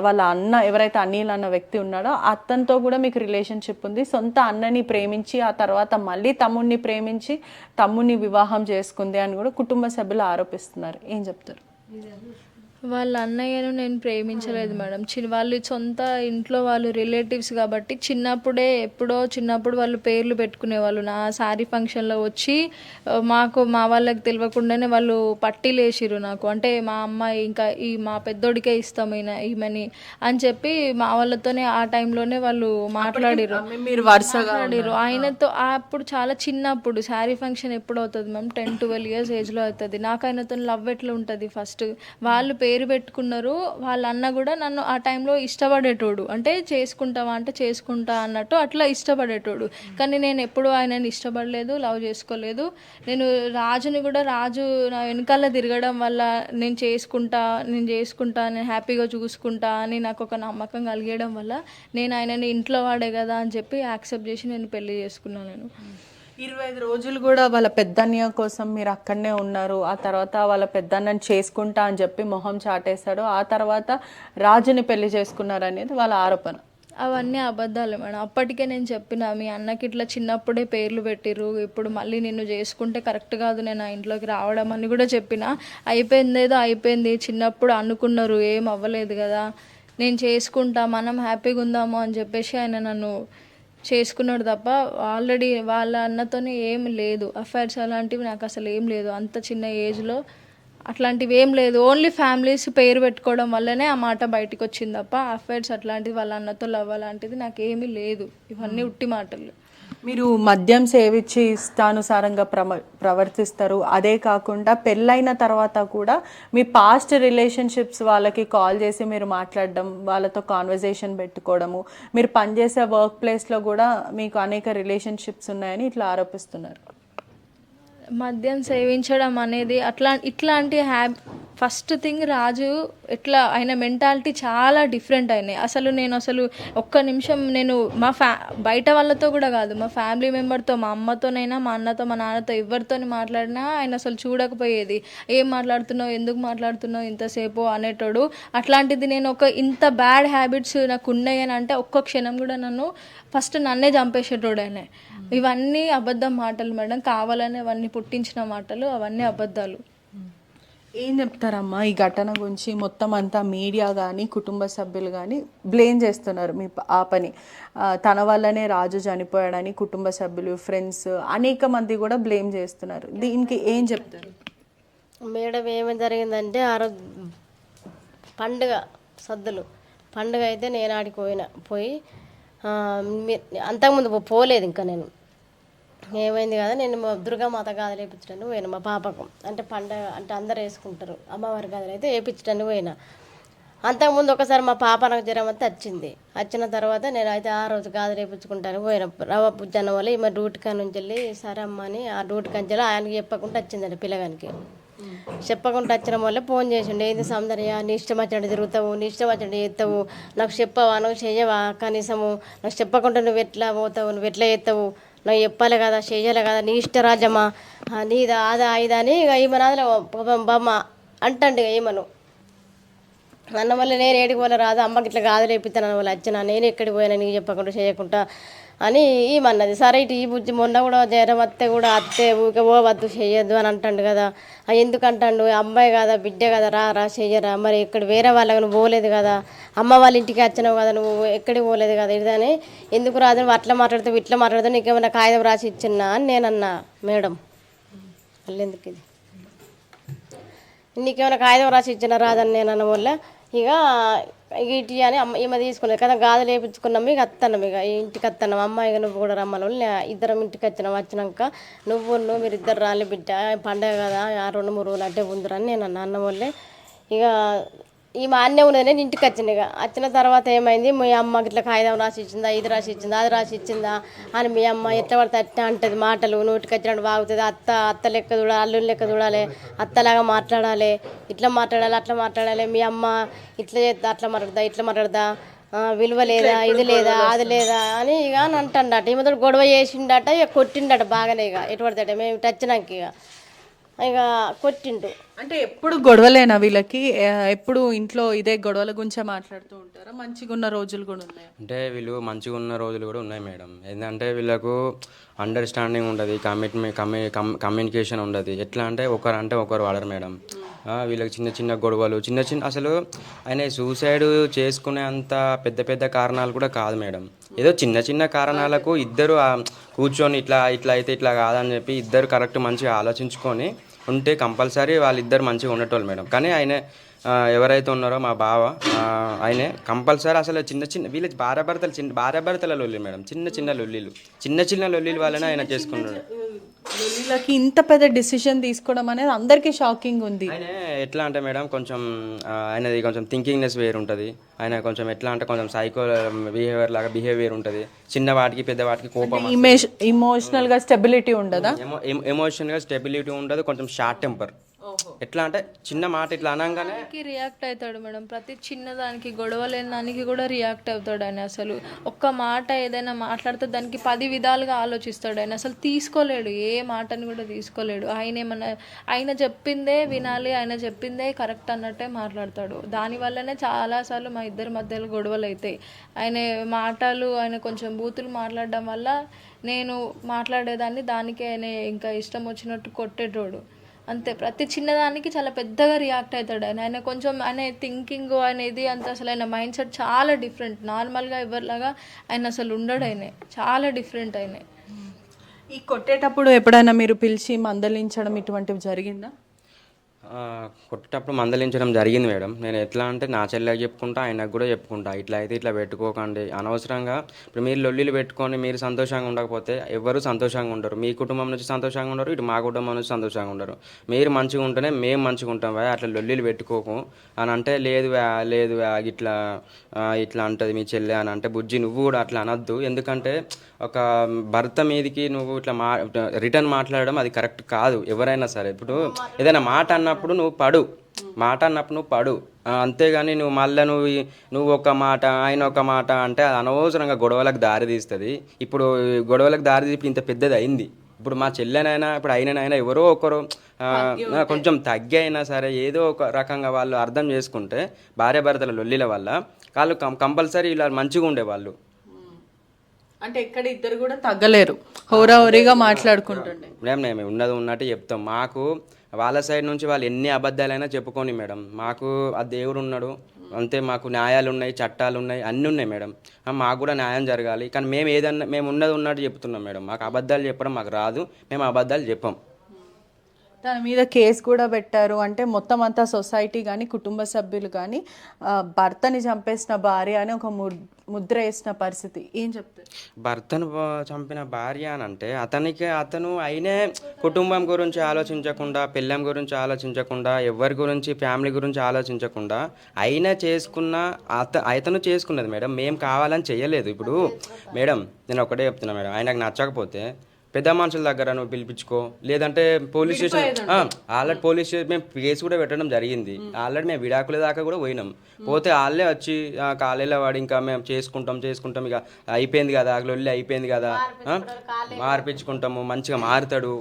వాళ్ళ అన్న ఎవరైతే అనిల్ అన్న వ్యక్తి ఉన్నాడో అతనితో కూడా మీకు రిలేషన్షిప్ ఉంది, సొంత అన్నని ప్రేమించి ఆ తర్వాత మళ్ళీ తమ్ముడిని ప్రేమించి తమ్ముడిని వివాహం చేసుకుంది అని కూడా కుటుంబ సభ్యులు ఆరోపిస్తున్నారు, ఏం చెప్తారు? వాళ్ళ అన్నయ్యను నేను ప్రేమించలేదు మేడం. వాళ్ళు సొంత ఇంట్లో వాళ్ళు రిలేటివ్స్ కాబట్టి చిన్నప్పుడు వాళ్ళు పేర్లు పెట్టుకునేవాళ్ళు. నా శారీ ఫంక్షన్లో వచ్చి మా వాళ్ళకి తెలియకుండానే వాళ్ళు పట్టీలు వేసిర్రు నాకు, అంటే మా అమ్మాయి ఇంకా మా పెద్దోడికే ఇస్తాం ఈమెని అని చెప్పి మా వాళ్ళతోనే ఆ టైంలోనే వాళ్ళు మాట్లాడిరు. ఆయనతో అప్పుడు చాలా చిన్నప్పుడు శారీ ఫంక్షన్ ఎప్పుడు అవుతుంది మ్యామ్, 10-12 years ఏజ్లో అవుతుంది. నాకు ఆయనతో లవ్ ఎట్లా ఉంటుంది? ఫస్ట్ వాళ్ళు పేరు పెట్టుకున్నారు. వాళ్ళ అన్న కూడా నన్ను ఆ టైంలో ఇష్టపడేటోడు, అంటే చేసుకుంటావా అంటే చేసుకుంటా అన్నట్టు అట్లా ఇష్టపడేటోడు. కానీ నేను ఎప్పుడు ఆయనని ఇష్టపడలేదు, లవ్ చేసుకోలేదు. నేను రాజు నా వెనకాల తిరగడం వల్ల నేను చేసుకుంటా, నేను హ్యాపీగా చూసుకుంటా అని నాకు ఒక నమ్మకం కలిగేయడం వల్ల నేను ఆయనని ఇంట్లో వాడే కదా అని చెప్పి యాక్సెప్ట్ చేసి నేను పెళ్లి చేసుకున్నాను. 25 రోజులు కూడా వాళ్ళ పెద్దన్నయ్య కోసం మీరు అక్కడనే ఉన్నారు. ఆ తర్వాత వాళ్ళ పెద్దన్నని చేసుకుంటా అని చెప్పి మొహం చాటేశాడు. ఆ తర్వాత రాజుని పెళ్లి చేసుకున్నారు అనేది వాళ్ళ ఆరోపణ. అవన్నీ అబద్ధాలు మేడం. అప్పటికే నేను చెప్పిన, మీ అన్నకి ఇట్లా చిన్నప్పుడే పేర్లు పెట్టిర్రు, ఇప్పుడు మళ్ళీ నిన్ను చేసుకుంటే కరెక్ట్ కాదు నేను ఆ ఇంట్లోకి రావడం అని కూడా చెప్పిన. అయిపోయిందేదో అయిపోయింది, చిన్నప్పుడు అనుకున్నారు, ఏం అవ్వలేదు కదా, నేను చేసుకుంటా, మనం హ్యాపీగా ఉందాము అని చెప్పేసి ఆయన నన్ను చేసుకున్నాడు తప్ప ఆల్రెడీ వాళ్ళ అన్నతోనే ఏం లేదు. అఫైర్స్ అలాంటివి నాకు అసలు ఏం లేదు. అంత చిన్న ఏజ్లో అట్లాంటివి ఏం లేదు. ఓన్లీ ఫ్యామిలీస్ పేరు పెట్టుకోవడం వల్లనే ఆ మాట బయటకు వచ్చింది తప్ప అఫైర్స్ అట్లాంటిది వాళ్ళ అన్నతో లవ్ అలాంటిది నాకు ఏమీ లేదు. ఇవన్నీ ఉట్టి మాటలు. మీరు మద్యం సేవించి ఇష్టానుసారంగా ప్రవర్తిస్తారు. అదే కాకుండా పెళ్ళైన తర్వాత కూడా మీ పాస్ట్ రిలేషన్షిప్స్ వాళ్ళకి కాల్ చేసి మీరు మాట్లాడడం, వాళ్ళతో కాన్వర్జేషన్ పెట్టుకోవడము, మీరు పనిచేసే వర్క్ ప్లేస్లో కూడా మీకు అనేక రిలేషన్షిప్స్ ఉన్నాయని ఇట్లా ఆరోపిస్తున్నారు. మద్యం సేవించడం అనేది ఇట్లాంటి ఫస్ట్ థింగ్ రాజు ఎట్లా ఆయన మెంటాలిటీ చాలా డిఫరెంట్ అయినాయి. నేను అసలు ఒక్క నిమిషం నేను బయట వాళ్ళతో కూడా కాదు, మా ఫ్యామిలీ మెంబర్తో, మా అమ్మతోనైనా, మా అన్నతో, మా నాన్నతో ఎవరితో మాట్లాడినా ఆయన అసలు చూడకపోయేది. ఏం మాట్లాడుతున్నావు, ఎందుకు మాట్లాడుతున్నావు ఇంతసేపు అనేటోడు. అట్లాంటిది నేను ఇంత బ్యాడ్ హ్యాబిట్స్ నాకు ఉన్నాయని అంటే ఒక్క క్షణం కూడా ఫస్ట్ నన్నే చంపేసేటోడు ఆయన. ఇవన్నీ అబద్ధం మాటలు మేడం, కావాలని అవన్నీ పుట్టించిన మాటలు, అవన్నీ అబద్ధాలు. ఏం చెప్తారమ్మా ఈ ఘటన గురించి? మొత్తం అంతా మీడియా కానీ కుటుంబ సభ్యులు కానీ బ్లేమ్ చేస్తున్నారు మీ పని. తన వల్లనే రాజు చనిపోయాడని కుటుంబ సభ్యులు, ఫ్రెండ్స్ అనేక మంది కూడా బ్లేమ్ చేస్తున్నారు. దీనికి ఏం చెప్తారు మేడం? ఏమేమి జరిగిందంటే ఆ రోజు పండుగ అయితే నేను ఆడికి పోయి అంతకుముందు పోలేదు. ఇంకా నేను ఏమైంది కదా, నేను దుర్గామాత గాజులు వేయించడానికి పోయినా మా పాపకు. అంటే పండగ అంటే అందరు వేసుకుంటారు, అమ్మవారి గాజులు అయితే వేయించడానికి పోయినా. అంతకుముందు ఒకసారి మా పాప నాకు జ్వరం అయితే వచ్చిన తర్వాత నేను అయితే ఆ రోజు గాజులు వేయించుకుంటాను పోయినా. రవ్వ పుజ్జన్న వల్ల ఈమె డ్యూటీ కాడ నుంచి వెళ్ళి సరే అమ్మ అని ఆ డ్యూటీ కంచెలో ఆయనకి చెప్పకుండా వచ్చిందండి. పిల్లగానికి చెప్పకుండా వచ్చిన వల్ల ఫోన్ చేసిండు, ఏంది సౌందర్య నీ ఇష్టం వచ్చినట్టు తిరుగుతావు, నీ ఇష్టం వచ్చినట్టు చేస్తావు, నాకు చెప్పవా, నువ్వు చెయ్యవా, కనీసము నాకు చెప్పకుండా నువ్వు ఎట్లా పోతావు, నువ్వు ఎట్లా చేస్తావు, నాకు చెప్పాలి కదా, చెయ్యాలి కదా, నీ ఇష్టరాజ్యమా, నీదా అదా ఇదా అని ఇక ఈమె నాదలో బొమ్మ అంటండి. ఇక ఈమెను అన్న వల్ల నేను ఏడికి పోలే రాదు, అమ్మకి ఇట్లా గాజులు వేపిస్తాను అన్న వాళ్ళు వచ్చిన, నేను ఎక్కడికి పోయినా నీకు చెప్పకుండా చేయకుండా అని ఈమన్నది. సరే ఇటు ఈ బుజ్జి మొన్న కూడా జ్వరం వస్తే కూడా ఊరికే వద్దు చెయ్యొద్దు అని అంటాడు కదా. ఎందుకంటాడు, అమ్మాయి కదా, బిడ్డ కదా, రా చెయ్యరా, మరి ఇక్కడ వేరే వాళ్ళకి నువ్వు పోలేదు కదా, అమ్మ వాళ్ళ ఇంటికి వచ్చినావు కదా, నువ్వు ఎక్కడికి పోలేదు కదా, ఇదని ఎందుకు రాదు, నువ్వు అట్లా మాట్లాడుతావు ఇట్లా మాట్లాడుతావు, నీకేమైనా కాగితం రాసి ఇచ్చిన్నా అని నేనన్నా. మేడం మళ్ళీ ఎందుకు ఇది, నీకేమైనా కాగితం రాసి ఇచ్చినా రాదని నేను అన్న వల్ల ఇక ఇటు అని ఈమె తీసుకున్నది కదా, గాజులు వేయించుకున్నాము. ఇక వస్తున్నాం, ఇక ఇంటికి వస్తున్నాం. అమ్మాయి ఇక నువ్వు కూడా రమ్మని వాళ్ళు ఇద్దరం ఇంటికి వచ్చినాక మీరిద్దరు రాలి బిడ్డ, పండగ కదా, 2-3 రోజులు అంటే ఉందిరని నేను అన్న వాళ్ళే. ఇక ఈ మా అన్నే ఉన్నది, నేను ఇంటికి వచ్చిన. ఇక వచ్చిన తర్వాత ఏమైంది, మీ అమ్మకి ఇట్లా కాగితం రాసి ఇచ్చిందా, ఇది రాసి ఇచ్చిందా, అది రాసి ఇచ్చిందా అని మీ అమ్మ ఎట్లా పడితే అట్లా అంటది, మాటలు నోటికి వచ్చినట్టు వాగుతుంది. అత్త లెక్క చూడాలి, అల్లుని లెక్క చూడాలి, అత్తలాగా మాట్లాడాలి, ఇట్లా మాట్లాడాలి, అట్లా మాట్లాడాలి, మీ అమ్మ ఇట్లా చేస్తా, అట్లా మాట్లాడదా, ఇట్లా మాట్లాడదా, విలువ లేదా, ఇది లేదా, అది లేదా అని ఇక అని అంటాడట. ఈమెతో గొడవ చేసిండట, ఇక కొట్టిండట బాగానే. ఇక ఎటు పడతాడ మేము ఇటు వచ్చినాక ఇక కొట్టిండు. అంటే ఎప్పుడు గొడవలేనా వీళ్ళకి? ఎప్పుడు ఇంట్లో ఇదే గొడవల గురించే మాట్లాడుతూ ఉంటారా? మంచిగా ఉన్న రోజులు కూడా ఉన్నాయి? అంటే వీళ్ళు మంచిగా ఉన్న రోజులు కూడా ఉన్నాయి మేడం. ఏంటంటే వీళ్ళకు అండర్స్టాండింగ్ ఉండదు, కమ్యూనికేషన్ ఉండదు. ఎట్లా అంటే ఒకరు వాడరు మేడం. వీళ్ళకి చిన్న గొడవలు, అసలు ఆయన సూసైడ్ చేసుకునే అంత పెద్ద కారణాలు కూడా కాదు మేడం. ఏదో చిన్న కారణాలకు ఇద్దరు కూర్చొని ఇట్లా అయితే ఇట్లా కాదని చెప్పి ఇద్దరు కరెక్ట్ మంచిగా ఆలోచించుకొని ఉంటే కంపల్సరీ వాళ్ళిద్దరు మంచిగా ఉండేటోళ్ళు మేడం. కానీ ఆయన ఎవరైతే ఉన్నారో మా బావ, ఆయనే కంపల్సరీ అసలు వీళ్ళ భార్యాభర్తల లొల్లి మేడం. చిన్న లొల్లీలు వల్లనే ఆయన చేసుకున్నాడు. వీళ్ళకి ఇంత పెద్ద డిసిషన్ తీసుకోవడం అనేది అందరికీ షాకింగ్ ఉంది. ఆయన ఎట్లా అంటే మేడం, కొంచెం ఆయనది కొంచెం థింకింగ్నెస్ వేరు ఉంటుంది. ఆయన కొంచెం ఎట్లా అంటే కొంచెం సైకో బిహేవియర్ ఉంటుంది. చిన్న వాటికి పెద్ద వాటికి కోపం, ఇమోషనల్ గా స్టెబిలిటీ ఉండదా? ఎమోషనల్ గా స్టెబిలిటీ ఉండదు, కొంచెం షార్ట్ టెంపర్. ఎట్లా అంటే చిన్న మాట ఇట్లా అనగానే రియాక్ట్ అవుతాడు మేడం. ప్రతి చిన్నదానికి గొడవ లేని దానికి కూడా రియాక్ట్ అవుతాడు ఆయన. అసలు ఒక్క మాట ఏదైనా మాట్లాడితే దానికి 10 విధాలుగా ఆలోచిస్తాడు ఆయన. అసలు తీసుకోలేడు, ఏ మాటని కూడా తీసుకోలేడు. ఆయన ఏమన్నా ఆయన చెప్పిందే వినాలి, ఆయన చెప్పిందే కరెక్ట్ అన్నట్టే మాట్లాడతాడు. దానివల్లనే చాలాసార్లు మా ఇద్దరి మధ్యలో గొడవలు అవుతాయి. ఆయన కొంచెం బూతులు మాట్లాడడం వల్ల నేను మాట్లాడేదాన్ని, దానికి ఆయన ఇంకా ఇష్టం వచ్చినట్టు కొట్టేటోడు. అంతే, ప్రతి చిన్నదానికి చాలా పెద్దగా రియాక్ట్ అవుతాడు ఆయన. కొంచెం ఆయన థింకింగ్ అనేది అంత అసలు ఆయన మైండ్ సెట్ చాలా డిఫరెంట్. నార్మల్గా ఎవరిలాగా ఆయన అసలు ఉండడు. ఆయన చాలా డిఫరెంట్. ఆయన ఈ కొట్టేటప్పుడు ఎప్పుడైనా మీరు పిలిచి మందలించడం ఇటువంటివి జరిగిందా? కొట్టేటప్పుడు మందలించడం జరిగింది మేడం. నేను ఎట్లా అంటే నా చెల్లెకి చెప్పుకుంటా, ఆయనకు కూడా చెప్పుకుంటా, ఇట్లా అయితే ఇట్లా పెట్టుకోకండి అనవసరంగా. ఇప్పుడు మీరు లొల్లిలు పెట్టుకొని మీరు సంతోషంగా ఉండకపోతే ఎవరు సంతోషంగా ఉండరు. మీ కుటుంబం నుంచి సంతోషంగా ఉండరు, ఇటు మా కుటుంబం నుంచి సంతోషంగా ఉండరు. మీరు మంచిగా ఉంటేనే మేము మంచిగా ఉంటాం. అట్లా లొల్లిలు పెట్టుకోకు అని అంటే, లేదు ఇట్లా ఇట్లా అంటది మీ చెల్లె అని అంటే, బుజ్జి నువ్వు కూడా అట్లా అనొద్దు. ఎందుకంటే ఒక భర్త మీదకి నువ్వు ఇట్లా రిటర్న్ మాట్లాడడం అది కరెక్ట్ కాదు. ఎవరైనా సరే ఇప్పుడు ఏదైనా మాట అన్నప్పుడు నువ్వు పడు. అంతేగాని నువ్వు మళ్ళీ నువ్వు ఒక మాట ఆయన ఒక మాట అంటే అది అనవసరంగా గొడవలకు దారి తీస్తుంది. ఇప్పుడు గొడవలకు దారి తీపి ఇంత పెద్దది అయింది. ఇప్పుడు మా చెల్లెనైనా ఇప్పుడు అయినైనా ఎవరో ఒకరు కొంచెం తగ్గి అయినా సరే ఏదో ఒక రకంగా వాళ్ళు అర్థం చేసుకుంటే భార్యాభర్తల లొల్లిల వల్ల వాళ్ళు కంపల్సరీ ఇలా మంచిగా ఉండేవాళ్ళు. అంటే ఎక్కడ ఇద్దరు కూడా తగ్గలేరు, హోరాహోరీగా మాట్లాడుకుంటుండే. మేము ఉన్నది ఉన్నట్టు చెప్తాం. మాకు వాళ్ళ సైడ్ నుంచి వాళ్ళు ఎన్ని అబద్ధాలైనా చెప్పుకొని మేడం, మాకు ఆ దేవుడు ఉన్నాడు అంతే. మాకు న్యాయాలు ఉన్నాయి, చట్టాలు ఉన్నాయి, అన్నీ ఉన్నాయి మేడం. మాకు కూడా న్యాయం జరగాలి. కానీ మేము ఉన్నది ఉన్నట్టు చెప్తున్నాం మేడం. మాకు అబద్ధాలు చెప్పడం మాకు రాదు, మేము అబద్ధాలు చెప్పాం. దాని మీద కేసు కూడా పెట్టారు. అంటే మొత్తం అంతా సొసైటీ కానీ కుటుంబ సభ్యులు కానీ భర్తని చంపేసిన భార్య అని ఒక ముద్ర వేసిన పరిస్థితి. ఏం చెప్తారు? భర్తను చంపిన భార్య అని అంటే అతను అయినే కుటుంబం గురించి ఆలోచించకుండా, పిల్లం గురించి ఆలోచించకుండా, ఎవరి గురించి ఫ్యామిలీ గురించి ఆలోచించకుండా అయినా అతను చేసుకున్నది మేడం. మేము కావాలని చేయలేదు. ఇప్పుడు మేడం నేను ఒకటే చెప్తున్నా మేడం, ఆయనకు నచ్చకపోతే పెద్ద మనుషుల దగ్గర నువ్వు పిలిపించుకో, లేదంటే police station already police station మేము కేసు కూడా పెట్టడం జరిగింది. ఆల్రెడీ మేము విడాకుల దాకా కూడా పోయినాం. పోతే వాళ్ళే వచ్చి కాలేలో వాడి ఇంకా మేము చేసుకుంటాం ఇక అయిపోయింది కదా, లొల్లి అయిపోయింది కదా, మార్పించుకుంటాము, మంచిగా మారుతాడు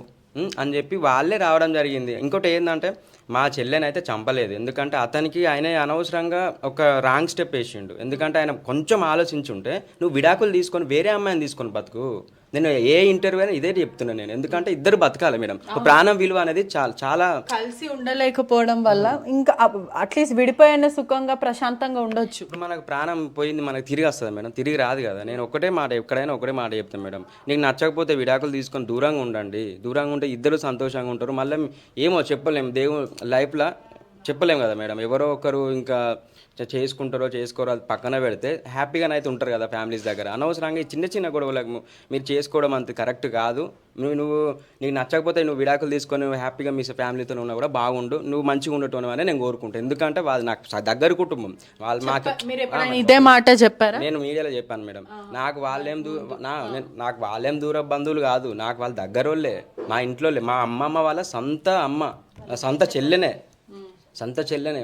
అని చెప్పి వాళ్ళే రావడం జరిగింది. ఇంకోటి ఏంటంటే మా చెల్లెనైతే చంపలేదు. ఎందుకంటే అతనికి ఆయన అనవసరంగా ఒక రాంగ్ స్టెప్ వేసిండు. ఎందుకంటే ఆయన కొంచెం ఆలోచించుంటే నువ్వు విడాకులు తీసుకొని వేరే అమ్మాయిని తీసుకొని బతుకు. నేను ఏ ఇంటర్వ్యూ అయినా ఇదే చెప్తున్నాను నేను. ఎందుకంటే ఇద్దరు బతకాలి మేడం. ప్రాణం విలువ అనేది చాలా కలిసి ఉండలేకపోవడం వల్ల ఇంకా అట్లీస్ట్ విడిపోయిన సుఖంగా ప్రశాంతంగా ఉండొచ్చు. ఇప్పుడు మనకు ప్రాణం పోయింది, మనకు తిరిగి వస్తుంది మేడం, తిరిగి రాదు కదా. నేను ఒకటే మాట ఎక్కడైనా ఒకటే మాట చెప్తాను మేడం, నీకు నచ్చకపోతే విడాకులు తీసుకొని దూరంగా ఉండండి. దూరంగా ఉంటే ఇద్దరు సంతోషంగా ఉంటారు. మళ్ళీ ఏమో చెప్పలేము, దేవుడు లైఫ్లో చెప్పలేము కదా మేడం. ఎవరో ఒకరు ఇంకా చేసుకుంటారో చేసుకోరో అది పక్కన పెడితే హ్యాపీగానైతే ఉంటారు కదా ఫ్యామిలీస్ దగ్గర. అనవసరంగా ఈ చిన్న గొడవలకు మీరు చేసుకోవడం అంత కరెక్ట్ కాదు. నీకు నచ్చకపోతే నువ్వు విడాకులు తీసుకొని నువ్వు హ్యాపీగా మీ ఫ్యామిలీతో ఉన్నా కూడా బాగుండు, నువ్వు మంచిగా ఉండటం అని నేను కోరుకుంటాను. ఎందుకంటే వాళ్ళు నాకు దగ్గర కుటుంబం. వాళ్ళు మాకు ఇదే మాట చెప్పారా? నేను మీడియాలో చెప్పాను మేడం. నాకు వాళ్ళేం దూర బంధువులు కాదు, నాకు వాళ్ళ దగ్గర వాళ్ళే, మా ఇంట్లో మా అమ్మమ్మ వాళ్ళ సొంత చెల్లెనే,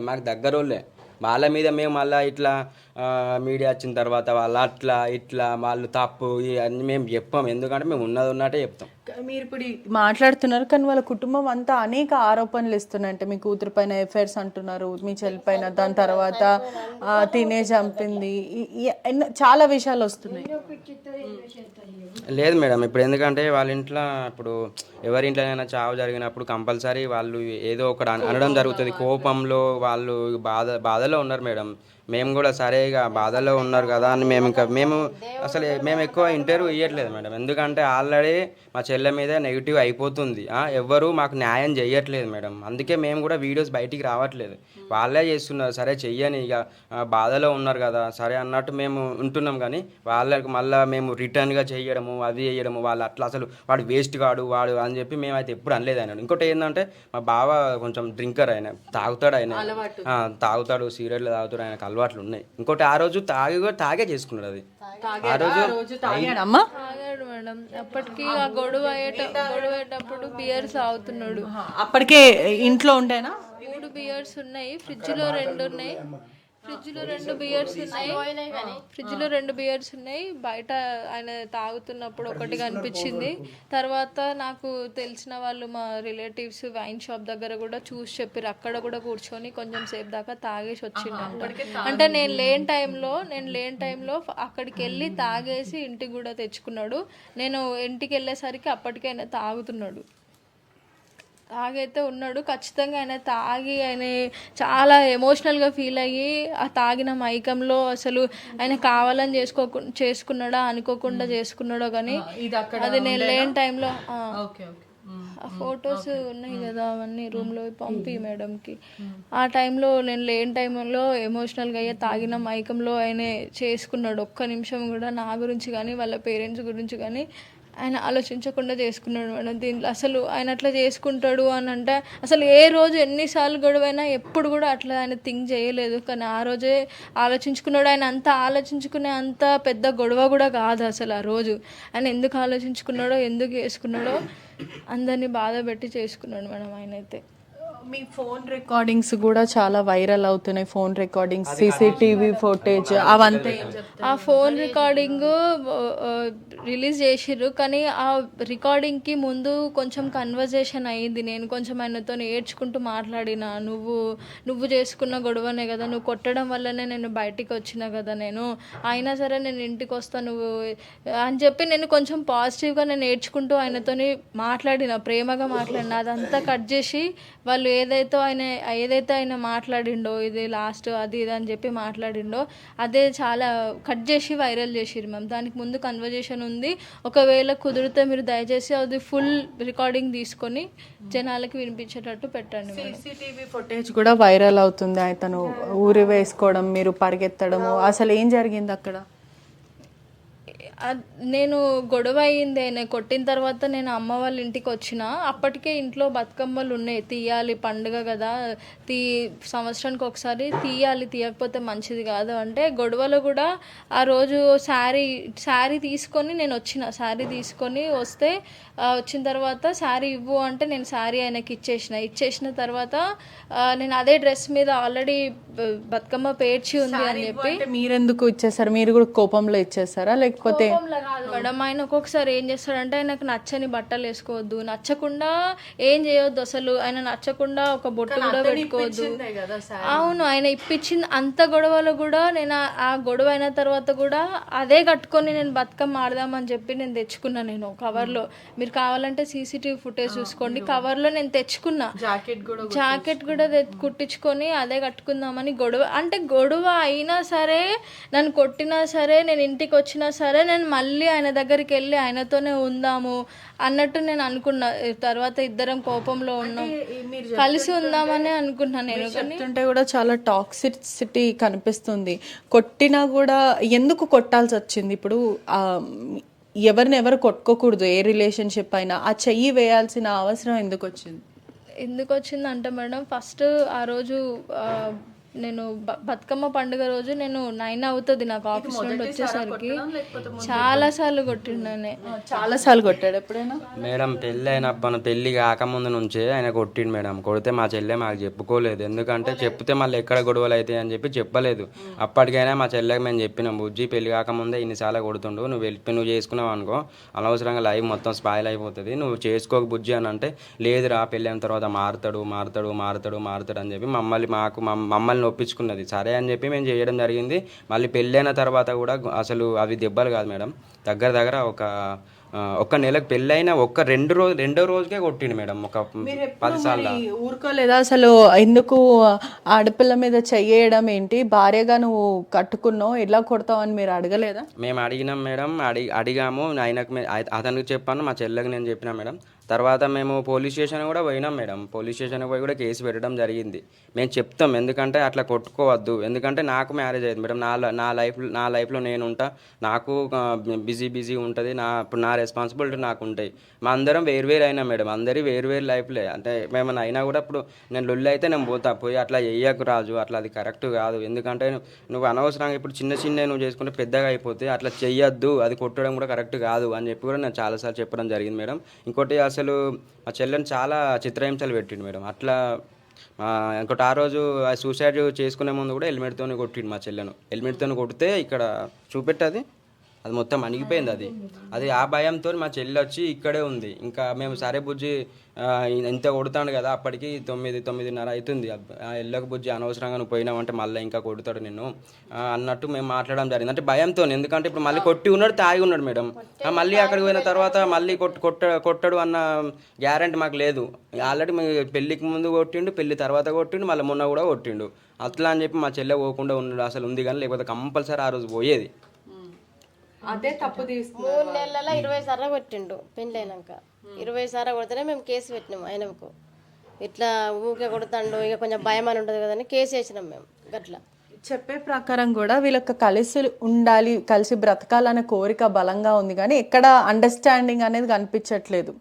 మాకు దగ్గర వాళ్ళే. వాళ్ళ మీద మేము మళ్ళీ ఇట్లా మీడియా వచ్చిన తర్వాత వాళ్ళు అట్లా ఇట్లా వాళ్ళు తప్పు ఇవన్నీ మేము చెప్పాం. ఎందుకంటే మేము ఉన్నట్టే చెప్తాం. మీరు ఇప్పుడు మాట్లాడుతున్నారు కానీ వాళ్ళ కుటుంబం అంతా అనేక ఆరోపణలు ఇస్తున్నారు. అంటే మీ కూతురు పైన ఎఫైర్స్ అంటున్నారు, మీ చెల్లి పైన, దాని తర్వాత తినే చంపింది, చాలా విషయాలు వస్తున్నాయి. లేదు మేడం, ఇప్పుడు ఎందుకంటే వాళ్ళ ఇంట్లో ఇప్పుడు ఎవరి ఇంట్లోనైనా చావు జరిగినప్పుడు కంపల్సరీ వాళ్ళు ఏదో ఒకటి అనడం జరుగుతుంది. కోపంలో వాళ్ళు బాధలో ఉన్నారు మేడం. మేము కూడా సరేగా బాధల్లో ఉన్నారు కదా అని మేము ఎక్కువ ఇంటర్వ్యూ ఇవ్వట్లేదు మేడం. ఎందుకంటే ఆల్రెడీ మా చెల్లె మీద నెగిటివ్ అయిపోతుంది. ఎవ్వరూ మాకు న్యాయం చేయట్లేదు మేడం. అందుకే మేము కూడా వీడియోస్ బయటికి రావట్లేదు. వాళ్ళే చేస్తున్నారు. సరే చెయ్యని, ఇక బాధలో ఉన్నారు కదా సరే అన్నట్టు మేము ఉంటున్నాం. కానీ వాళ్ళకి మళ్ళీ మేము రిటర్న్గా చేయడము అది చేయడము, వాళ్ళు అట్లా అసలు వాడు వేస్ట్ కాడు వాడు అని చెప్పి మేమైతే ఎప్పుడు అనలేదు ఆయన. ఇంకోటి ఏంటంటే మా బావ కొంచెం డ్రింకర్, ఆయన తాగుతాడు, సీరియట్లు తాగుతాడు, ఆయనకు అలవాటు అలవాట్లు ఉన్నాయి. ఇంకోటి ఆ రోజు తాగే చేసుకున్నాడు అది. ఆ రోజు తాగాడమ్మా? తాగాడు మేడం. అప్పటికి ఆ గొడవయ్యేటప్పుడు బియర్స్ తాగుతున్నాడు. అప్పటికే ఇంట్లో ఉండేనా? 3 బియర్స్ ఉన్నాయి, ఫ్రిడ్జ్లో 2 ఉన్నాయి. ఫ్రిడ్జ్లో 2 బియర్స్ ఉన్నాయి. బయట ఆయన తాగుతున్నప్పుడు ఒకటి కనిపించింది. తర్వాత నాకు తెలిసిన వాళ్ళు మా రిలేటివ్స్ వైన్ షాప్ దగ్గర కూడా చూసి చెప్పారు. అక్కడ కూడా కూర్చొని కొంచెం సేపు దాకా తాగేసి వచ్చిండు. అంటే నేను లేని టైంలో అక్కడికి వెళ్ళి తాగేసి ఇంటికి కూడా తెచ్చుకున్నాడు. నేను ఇంటికి వెళ్ళేసరికి అప్పటికే ఆయన తాగుతున్నాడు. తాగైతే ఉన్నాడు. ఖచ్చితంగా ఆయన చాలా ఎమోషనల్గా ఫీల్ అయ్యి ఆ తాగిన మైకంలో అసలు ఆయన కావాలని చేసుకున్నాడా అనుకోకుండా చేసుకున్నాడో కానీ అది నేను లేని టైంలో ఆ ఫొటోస్ ఉన్నాయి కదా అవన్నీ రూమ్లో పంపి మేడంకి. ఆ టైంలో నేను లేని టైంలో ఎమోషనల్గా అయ్యే తాగిన మైకంలో ఆయన చేసుకున్నాడు. ఒక్క నిమిషం కూడా నా గురించి కానీ వాళ్ళ పేరెంట్స్ గురించి కానీ ఆయన ఆలోచించకుండా చేసుకున్నాడు మేడం. దీంట్లో అసలు ఆయన అట్లా చేసుకుంటాడు అని అంటే అసలు ఏ రోజు ఎన్నిసార్లు గొడవైనా ఎప్పుడు కూడా అట్లా ఆయన థింక్ చేయలేదు. కానీ ఆ రోజే ఆలోచించుకున్నాడు. ఆయన అంత ఆలోచించుకునే అంత పెద్ద గొడవ కూడా కాదు అసలు ఆ రోజు. ఆయన ఎందుకు ఆలోచించుకున్నాడో ఎందుకు చేసుకున్నాడో అందరినీ బాధ పెట్టి చేసుకున్నాడు మేడం ఆయన అయితే. మీ ఫోన్ రికార్డింగ్స్ కూడా చాలా వైరల్ అవుతున్నాయి. ఫోన్ రికార్డింగ్స్, సీసీటీవీ ఫుటేజ్ అవంతా ఆ ఫోన్ రికార్డింగ్ రిలీజ్ చేసిర్రు. కానీ ఆ రికార్డింగ్కి ముందు కొంచెం కన్వర్జేషన్ అయ్యింది. నేను కొంచెం ఆయనతో ఏడ్చుకుంటూ మాట్లాడిన, నువ్వు చేసుకున్న గొడవనే కదా, నువ్వు కొట్టడం వల్లనే నేను బయటికి వచ్చిన కదా, నేను అయినా సరే నేను ఇంటికి వస్తాను నువ్వు అని చెప్పి నేను కొంచెం పాజిటివ్గా నేను ఏడ్చుకుంటూ ఆయనతో మాట్లాడిన, ప్రేమగా మాట్లాడిన. అదంతా కట్ చేసి వాళ్ళు ఏదైతే ఆయన మాట్లాడిండో ఇది లాస్ట్ అది ఇది అని చెప్పి మాట్లాడిండో అదే చాలా కట్ చేసి వైరల్ చేసిర్రు మ్యామ్. దానికి ముందు కన్వర్జేషన్ ఉంది. ఒకవేళ కుదిరితే మీరు దయచేసి అది ఫుల్ రికార్డింగ్ తీసుకొని జనాలకి వినిపించేటట్టు పెట్టండి. సీసీటీవీ ఫుటేజ్ కూడా వైరల్ అవుతుంది. అతను ఊరి వేసుకోవడం, మీరు పరిగెత్తడము, అసలు ఏం జరిగింది అక్కడ? నేను గొడవ అయ్యింది ఆయన కొట్టిన తర్వాత నేను అమ్మ వాళ్ళ ఇంటికి వచ్చిన. అప్పటికే ఇంట్లో బతుకమ్మలు ఉన్నాయి, తీయాలి పండుగ కదా, సంవత్సరానికి ఒకసారి తీయాలి, తీయకపోతే మంచిది కాదు అంటే గొడవలో కూడా ఆ రోజు శారీ తీసుకొని నేను వచ్చిన. శారీ తీసుకొని వచ్చిన తర్వాత శారీ ఇవ్వు అంటే నేను శారీ ఆయనకి ఇచ్చేసిన తర్వాత నేను అదే డ్రెస్ మీద ఆల్రెడీ బతుకమ్మ పేర్చి ఉంది అని చెప్పి. మీరెందుకు ఇచ్చేసారు? మీరు కూడా కోపంలో ఇచ్చేసారా లేకపోతే? కాదు మేడం, ఆయన ఒక్కొక్కసారి ఏం చేస్తాడంటే ఆయనకు నచ్చని బట్టలు వేసుకోవద్దు, నచ్చకుండా ఏం చేయొద్దు, అసలు ఆయన నచ్చకుండా ఒక బొట్టు కూడా పెట్టుకోవద్దు. అవును, ఆయన ఇప్పించింది అంత గొడవలు కూడా నేను ఆ గొడవ అయిన తర్వాత కూడా అదే కట్టుకొని నేను బతుకమ్మ ఆడదామని చెప్పి నేను తెచ్చుకున్నా. నేను కవర్లో, మీరు కావాలంటే సీసీటీవీ ఫుటేజ్ చూసుకోండి, కవర్లో నేను తెచ్చుకున్నా. జాకెట్ కూడా కుట్టించుకొని అదే కట్టుకుందామని. గొడవ అయినా సరే, నన్ను కొట్టినా సరే, నేను ఇంటికి వచ్చినా సరే నేను మళ్ళీ ఆయన దగ్గరికి వెళ్ళి ఆయనతోనే ఉందాము అన్నట్టు నేను అనుకున్నా. తర్వాత ఇద్దరం కోపంలో ఉన్నాం, కలిసి ఉందామని అనుకున్నా. నేను చెప్తుంటే కూడా చాలా టాక్సిసిటీ కనిపిస్తుంది. కొట్టినా కూడా ఎందుకు కొట్టాల్సి వచ్చింది? ఇప్పుడు ఎవరిని ఎవరు కొట్టుకోకూడదు ఏ రిలేషన్షిప్ అయినా, ఆ చెయ్యి వేయాల్సిన అవసరం ఎందుకు వచ్చింది అంటే మేడం, ఫస్ట్ ఆ రోజు నేను బతుకమ్మ పండుగ రోజు నేను 9 అవుతుంది నాకు ఆఫీస్ నుండి వచ్చేసరికి. చాలా సార్లు కొట్టిండే. చాలా సార్లు కొట్టాడు. ఎప్పుడైనా మేడం పెళ్ళి కాకముందు నుంచే ఆయన కొట్టిండు మేడం. కొడితే మా చెల్లె మాకు చెప్పుకోలేదు, ఎందుకంటే చెప్తే మళ్ళీ ఎక్కడ గొడవలు అవుతాయి అని చెప్పి చెప్పలేదు. అప్పటికైనా మా చెల్లెకి మేము చెప్పినాం, బుజ్జి పెళ్లి కాకముందే ఇన్నిసార్లు కొడుతుండు, నువ్వు చేసుకున్నావు అనుకో అనవసరంగా లైఫ్ మొత్తం స్పాయిల్ అయిపోతుంది, నువ్వు చేసుకోక బుజ్జి అని అంటే, లేదురా పెళ్ళి అయిన తర్వాత మారుతాడు అని చెప్పి మమ్మల్ని ఒప్పించుకున్నది. సరే అని చెప్పి మేము చేయడం జరిగింది. మళ్ళీ పెళ్ళైన తర్వాత కూడా అసలు అవి దెబ్బలు కాదు మేడం, దగ్గర ఒక నెలకు పెళ్ళైన రెండో రోజుకే కొట్టిండు మేడం. ఒక 10 సార్లు ఊరుకోలేదా అసలు? ఎందుకు ఆడపిల్ల మీద చెయ్యడం ఏంటి? భార్యగా నువ్వు కట్టుకున్నావు, ఎలా కొడతావు అని మీరు అడగలేదా? మేము అడిగినాం మేడం, అడిగాము. ఆయనకు అతనికి చెప్పాను, మా చెల్లెకి నేను చెప్పినా మేడం. తర్వాత మేము పోలీస్ స్టేషన్ కూడా పోయినాం మేడం. పోలీస్ స్టేషన్ పోయి కూడా కేసు పెట్టడం జరిగింది. మేము చెప్తాం, ఎందుకంటే అట్లా కొట్టుకోవద్దు, ఎందుకంటే నాకు మ్యారేజ్ అయ్యింది మేడం. నా లైఫ్లో నేను ఉంటా, నాకు బిజీ ఉంటుంది, ఇప్పుడు నా రెస్పాన్సిబిలిటీ నాకు ఉంటాయి. మా అందరం వేరు అయినా మేడం, అందరి వేరు లైఫ్లే. అంటే మేమన్నా అయినా కూడా ఇప్పుడు నేను లొల్లి అయితే నేను పోయి అట్లా చెయ్యకు రాజు, అట్లా అది కరెక్ట్ కాదు. ఎందుకంటే నువ్వు అనవసరంగా ఇప్పుడు చిన్న నువ్వు చేసుకుంటే పెద్దగా అయిపోతే అట్లా చెయ్యొద్దు, అది కొట్టడం కూడా కరెక్ట్ కాదు అని చెప్పి కూడా నేను చాలాసార్లు చెప్పడం జరిగింది మేడం. ఇంకోటి అసలు మా చెల్లెని చాలా చిత్రహింసలు పెట్టిండు మేడం. అట్లా ఇంకోటి ఆ రోజు సూసైడ్ చేసుకునే ముందు కూడా హెల్మెట్తో కొట్టిండు మా చెల్లెను. హెల్మెట్తో కొడితే ఇక్కడ చూపెట్టది అది మొత్తం అణిగిపోయింది. అది ఆ భయంతో మా చెల్లి వచ్చి ఇక్కడే ఉంది. ఇంకా మేము సరే బుజ్జి ఎంత కొడతాడు కదా, అప్పటికి 9:30 అవుతుంది. ఎల్లక బుజ్జి అనవసరంగా నువ్వు పోయినావంటే మళ్ళీ ఇంకా కొడతాడు నిన్ను అన్నట్టు మేము మాట్లాడడం జరిగింది. అంటే భయంతో, ఎందుకంటే ఇప్పుడు మళ్ళీ కొట్టి ఉన్నాడు, తాగి ఉన్నాడు మేడం. మళ్ళీ అక్కడికి పోయిన తర్వాత మళ్ళీ కొట్టడు అన్న గ్యారెంటీ మాకు లేదు. ఆల్రెడీ పెళ్ళికి ముందు కొట్టిండు, పెళ్లి తర్వాత కొట్టిండు, మళ్ళీ మొన్న కూడా కొట్టిండు. అట్లా అని చెప్పి మా చెల్లె పోకుండా ఉన్నాడు అసలు ఉంది, కానీ లేకపోతే కంపల్సరీ ఆ రోజు పోయేది. అదే తప్పు 3 నెలల 20 సార్లు కొట్టిండు. పెళ్ళైనాక 20 సార్లు కొడితేనే మేము కేసు పెట్టినాము ఆయనకు. ఇట్లా ఊకే కొడుతాండు, ఇక కొంచెం భయం అని ఉంటుంది కదని కేసు వేసినాం మేము. గట్లా చెప్పే ప్రకారం కూడా వీళ్ళకి కలిసి ఉండాలి, కలిసి బ్రతకాలనే కోరిక బలంగా ఉంది, కానీ ఎక్కడ అండర్స్టాండింగ్ అనేది కనిపించట్లేదు.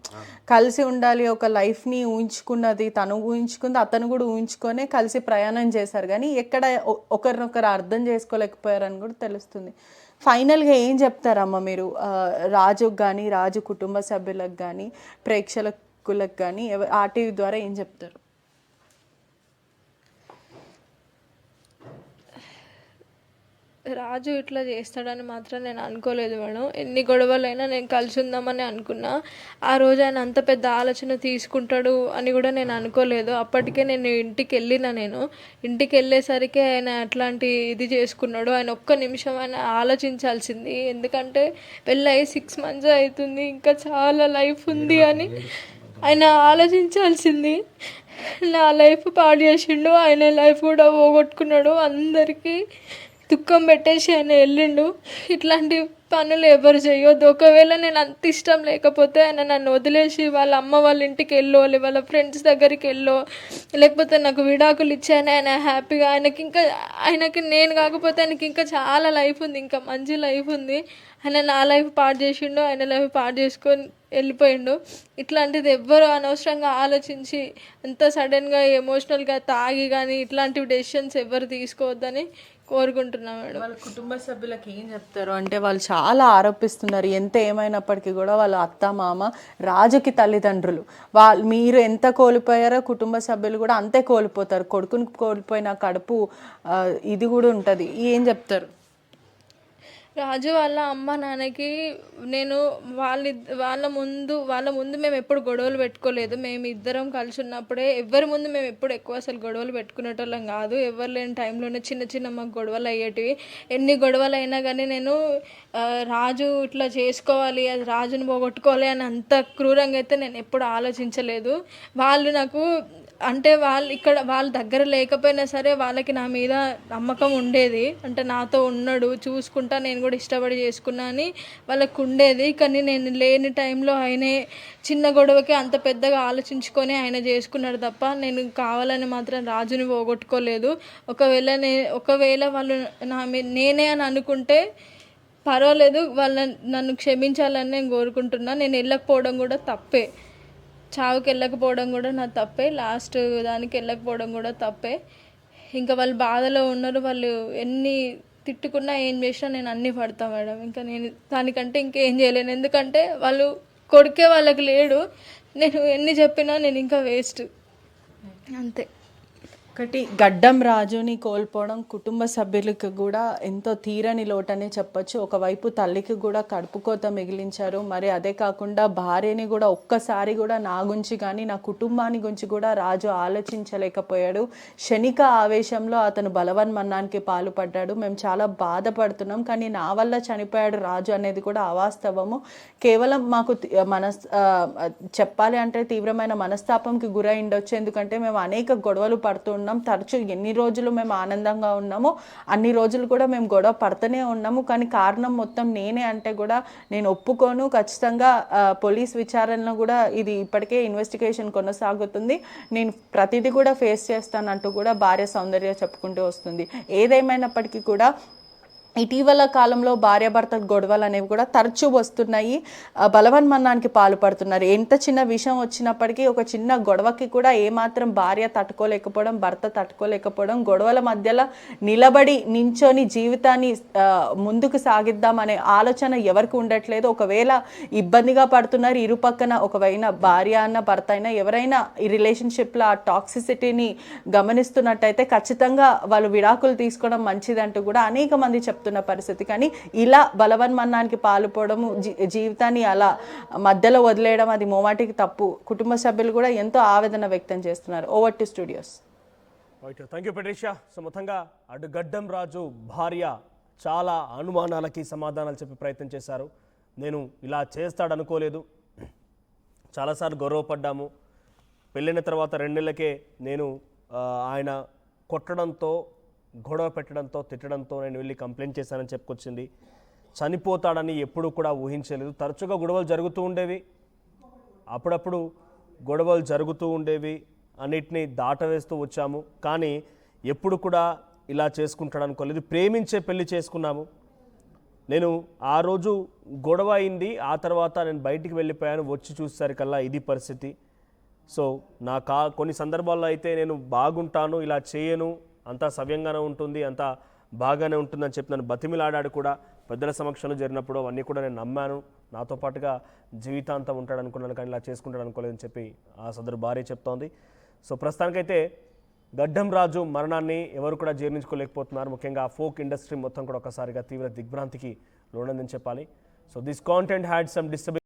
కలిసి ఉండాలి, ఒక లైఫ్ని ఊహించుకున్నది, తను ఊహించుకుంది, అతను కూడా ఊహించుకొని కలిసి ప్రయాణం చేశారు, కానీ ఎక్కడ ఒకరినొకరు అర్థం చేసుకోలేకపోయారని కూడా తెలుస్తుంది. ఫైనల్గా ఏం చెప్తారమ్మా మీరు రాజుకు కానీ, రాజు కుటుంబ సభ్యులకు కానీ, ప్రేక్షకులకు కానీ ఆర్టీవీ ద్వారా ఏం చెప్తారు? రాజు ఇట్లా చేస్తాడని మాత్రం నేను అనుకోలేదు మేడం. ఎన్ని గొడవలైనా నేను కలిసి ఉందామని అనుకున్నా. ఆ రోజు ఆయన అంత పెద్ద ఆలోచన తీసుకుంటాడు అని కూడా నేను అనుకోలేదు. అప్పటికే నేను ఇంటికి వెళ్ళేసరికి ఆయన అట్లాంటి ఇది చేసుకున్నాడు. ఆయన ఒక్క నిమిషం ఆయన ఆలోచించాల్సింది, ఎందుకంటే పెళ్ళయి 6 months అవుతుంది, ఇంకా చాలా లైఫ్ ఉంది అని ఆయన ఆలోచించాల్సింది. నా లైఫ్ పాడు చేసిండు, ఆయన లైఫ్ కూడా పోగొట్టుకున్నాడు. అందరికీ దుఃఖం పెట్టేసి ఆయన వెళ్ళిండు. ఇట్లాంటి పనులు ఎవరు చేయొద్దు. ఒకవేళ నేను అంత ఇష్టం లేకపోతే ఆయన నన్ను వదిలేసి వాళ్ళ అమ్మ వాళ్ళ ఇంటికి వెళ్ళో, వాళ్ళ ఫ్రెండ్స్ దగ్గరికి వెళ్ళో, లేకపోతే నాకు విడాకులు ఇచ్చాయని ఆయన హ్యాపీగా, ఆయనకి నేను కాకపోతే ఆయనకి ఇంకా చాలా లైఫ్ ఉంది, ఇంకా మంచి లైఫ్ ఉంది. ఆయన నా లైఫ్ పాడు చేసిండు, ఆయన లైఫ్ పాడు చేసుకొని వెళ్ళిపోయిండు. ఇట్లాంటిది ఎవ్వరు అనవసరంగా ఆలోచించి ఎంత సడన్గా ఎమోషనల్గా తాగి కానీ ఇట్లాంటివి డెసిషన్స్ ఎవరు తీసుకోవద్దని కోరుకుంటున్నాం మేడం. వాళ్ళ కుటుంబ సభ్యులకు ఏం చెప్తారు అంటే, వాళ్ళు చాలా ఆరోపిస్తున్నారు, ఎంత ఏమైనప్పటికీ కూడా వాళ్ళ అత్త మామ, రాజుకి తల్లిదండ్రులు, మీరు ఎంత కోల్పోయారో కుటుంబ సభ్యులు కూడా అంతే కోల్పోతారు. కొడుకుని కోల్పోయిన కడుపు ఇది కూడా ఉంటుంది. ఏం చెప్తారు? రాజు వాళ్ళ అమ్మ నాన్నకి నేను వాళ్ళ ముందు మేము ఎప్పుడు గొడవలు పెట్టుకోలేదు. మేము ఇద్దరం కలిసి ఉన్నప్పుడే ఎవరి ముందు మేము ఎప్పుడు ఎక్కువ అసలు గొడవలు పెట్టుకునేటోళ్ళం కాదు. ఎవరు లేని టైంలోనే చిన్న మాకు గొడవలు అయ్యేటివి. ఎన్ని గొడవలు అయినా కానీ నేను రాజు ఇట్లా చేసుకోవాలి, అది రాజుని పోగొట్టుకోవాలి అని అంత క్రూరంగా అయితే నేను ఎప్పుడు ఆలోచించలేదు. వాళ్ళు నాకు అంటే వాళ్ళ దగ్గర లేకపోయినా సరే వాళ్ళకి నా మీద నమ్మకం ఉండేది. అంటే నాతో ఉన్నాడు, చూసుకుంటా, నేను కూడా ఇష్టపడి చేసుకున్నా అని వాళ్ళకు ఉండేది. కానీ నేను లేని టైంలో ఆయనే చిన్న గొడవకి అంత పెద్దగా ఆలోచించుకొని ఆయన చేసుకున్నాడు తప్ప నేను కావాలని మాత్రం రాజుని పోగొట్టుకోలేదు. ఒకవేళ వాళ్ళు నేనే అని అనుకుంటే పర్వాలేదు, నన్ను క్షమించాలని నేను కోరుకుంటున్నా. నేను వెళ్ళకపోవడం కూడా తప్పే, చావుకి వెళ్ళకపోవడం కూడా నా తప్పే, లాస్ట్ దానికి వెళ్ళకపోవడం కూడా తప్పే. ఇంకా వాళ్ళు బాధలో ఉన్నారు, వాళ్ళు ఎన్ని తిట్టుకున్నా ఏం చేసినా నేను అన్నీ పడతా మేడం. ఇంకా నేను దానికంటే ఇంకేం చేయలేను, ఎందుకంటే కొడుకే వాళ్ళకి లేడు. నేను ఎన్ని చెప్పినా నేను ఇంకా వేస్ట్, అంతే. ఒకటి, గడ్డం రాజుని కోల్పోవడం కుటుంబ సభ్యులకు కూడా ఎంతో తీరని లోటనే చెప్పొచ్చు. ఒకవైపు తల్లికి కూడా కడుపుకోత మిగిలించారు, మరి అదే కాకుండా భార్యని కూడా ఒక్కసారి కూడా నా గురించి కానీ నా కుటుంబాన్ని గురించి కూడా రాజు ఆలోచించలేకపోయాడు. క్షణిక ఆవేశంలో అతను బలవన్మరణానికి పాల్పడ్డాడు. మేము చాలా బాధపడుతున్నాం, కానీ నా వల్ల చనిపోయాడు రాజు అనేది కూడా అవాస్తవము. కేవలం మాకు చెప్పాలి అంటే తీవ్రమైన మనస్తాపంకి గురై ఉండొచ్చు, ఎందుకంటే మేము అనేక గొడవలు పడుతూ ఉన్నాం. తరచూ ఎన్ని రోజులు మేము ఆనందంగా ఉన్నామో అన్ని రోజులు కూడా మేము గొడవ పడుతూనే ఉన్నాము. కానీ కారణం మొత్తం నేనే అంటే కూడా నేను ఒప్పుకోను. ఖచ్చితంగా పోలీస్ విచారణలో కూడా ఇది ఇప్పటికే ఇన్వెస్టిగేషన్ కొనసాగుతుంది. నేను ప్రతిదీ కూడా ఫేస్ చేస్తానంటూ కూడా భార్య సౌందర్య చెప్పుకుంటూ వస్తుంది. ఏదేమైనప్పటికీ కూడా ఇటీవల కాలంలో భార్యాభర్త గొడవలు అనేవి కూడా తరచూ వస్తున్నాయి. బలవన్మరణానికి పాల్పడుతున్నారు. ఎంత చిన్న విషయం వచ్చినప్పటికీ ఒక చిన్న గొడవకి కూడా ఏమాత్రం భార్య తట్టుకోలేకపోవడం, భర్త తట్టుకోలేకపోవడం, గొడవల మధ్యలో నించొని జీవితాన్ని ముందుకు సాగిద్దామనే ఆలోచన ఎవరికి ఉండట్లేదు. ఒకవేళ ఇబ్బందిగా పడుతున్నారు ఇరుపక్కన, ఒకవేళ భార్య అన్న భర్త అయినా ఎవరైనా ఈ రిలేషన్షిప్లో ఆ టాక్సిసిటీని గమనిస్తున్నట్టయితే ఖచ్చితంగా వాళ్ళు విడాకులు తీసుకోవడం మంచిదంటూ కూడా అనేక మంది చెప్తున్న పరిస్థితి. కానీ ఇలా బలవన్మరణానికి పాల్పడము, జీవితాన్ని అలా మధ్యలో వదిలేయడం అది మోమాటికి తప్పు. కుటుంబ సభ్యులు కూడా ఎంతో ఆవేదన వ్యక్తం చేస్తున్నారు. Over to studios. Thank you Patricia. So మొత్తంగా అటు గడ్డం రాజు భార్య చాలా అనుమానాలకి సమాధానాలు చెప్పే ప్రయత్నం చేశారు. నేను ఇలా చేస్తాడనుకోలేదు, చాలాసార్లు గొడవపడ్డాము, పెళ్ళైన తర్వాత 2 నెలలకే నేను ఆయన కొట్టడంతో, గొడవ పెట్టడంతో, తిట్టడంతో నేను వెళ్ళి కంప్లైంట్ చేశానని చెప్పుకొచ్చింది. చనిపోతాడని ఎప్పుడూ కూడా ఊహించలేదు. తరచుగా గొడవలు జరుగుతూ ఉండేవి, అప్పుడప్పుడు గొడవలు జరుగుతూ ఉండేవి, అన్నిటినీ దాటవేస్తూ వచ్చాము. కానీ ఎప్పుడు కూడా ఇలా చేసుకుంటాడు అనుకోలేదు. ప్రేమించే పెళ్లి చేసుకున్నాము. నేను ఆ రోజు గొడవ అయింది, ఆ తర్వాత నేను బయటికి వెళ్ళిపోయాను. వచ్చి చూసేసరికల్లా ఇది పరిస్థితి. సో కొన్ని సందర్భాల్లో అయితే నేను బాగుంటాను, ఇలా చేయను, అంతా సవ్యంగానే ఉంటుంది, అంతా బాగానే ఉంటుందని చెప్పి నన్ను బతిమిలాడాడు కూడా. పెద్దల సమక్షంలో జరిగినప్పుడు అవన్నీ కూడా నేను నమ్మాను. నాతో పాటుగా జీవితాంతం ఉంటాడు అనుకున్నాను, కానీ ఇలా చేసుకుంటాడు అనుకోలేదని చెప్పి ఆ సదరు భార్య చెప్తోంది. సో ప్రస్తుతానికైతే గడ్డం రాజు మరణాన్ని ఎవరు కూడా జీర్ణించుకోలేకపోతున్నారు. ముఖ్యంగా ఫోక్ ఇండస్ట్రీ మొత్తం కూడా ఒకసారిగా తీవ్ర దిగ్భ్రాంతికి లోనని చెప్పాలి. So this content had some disturbance.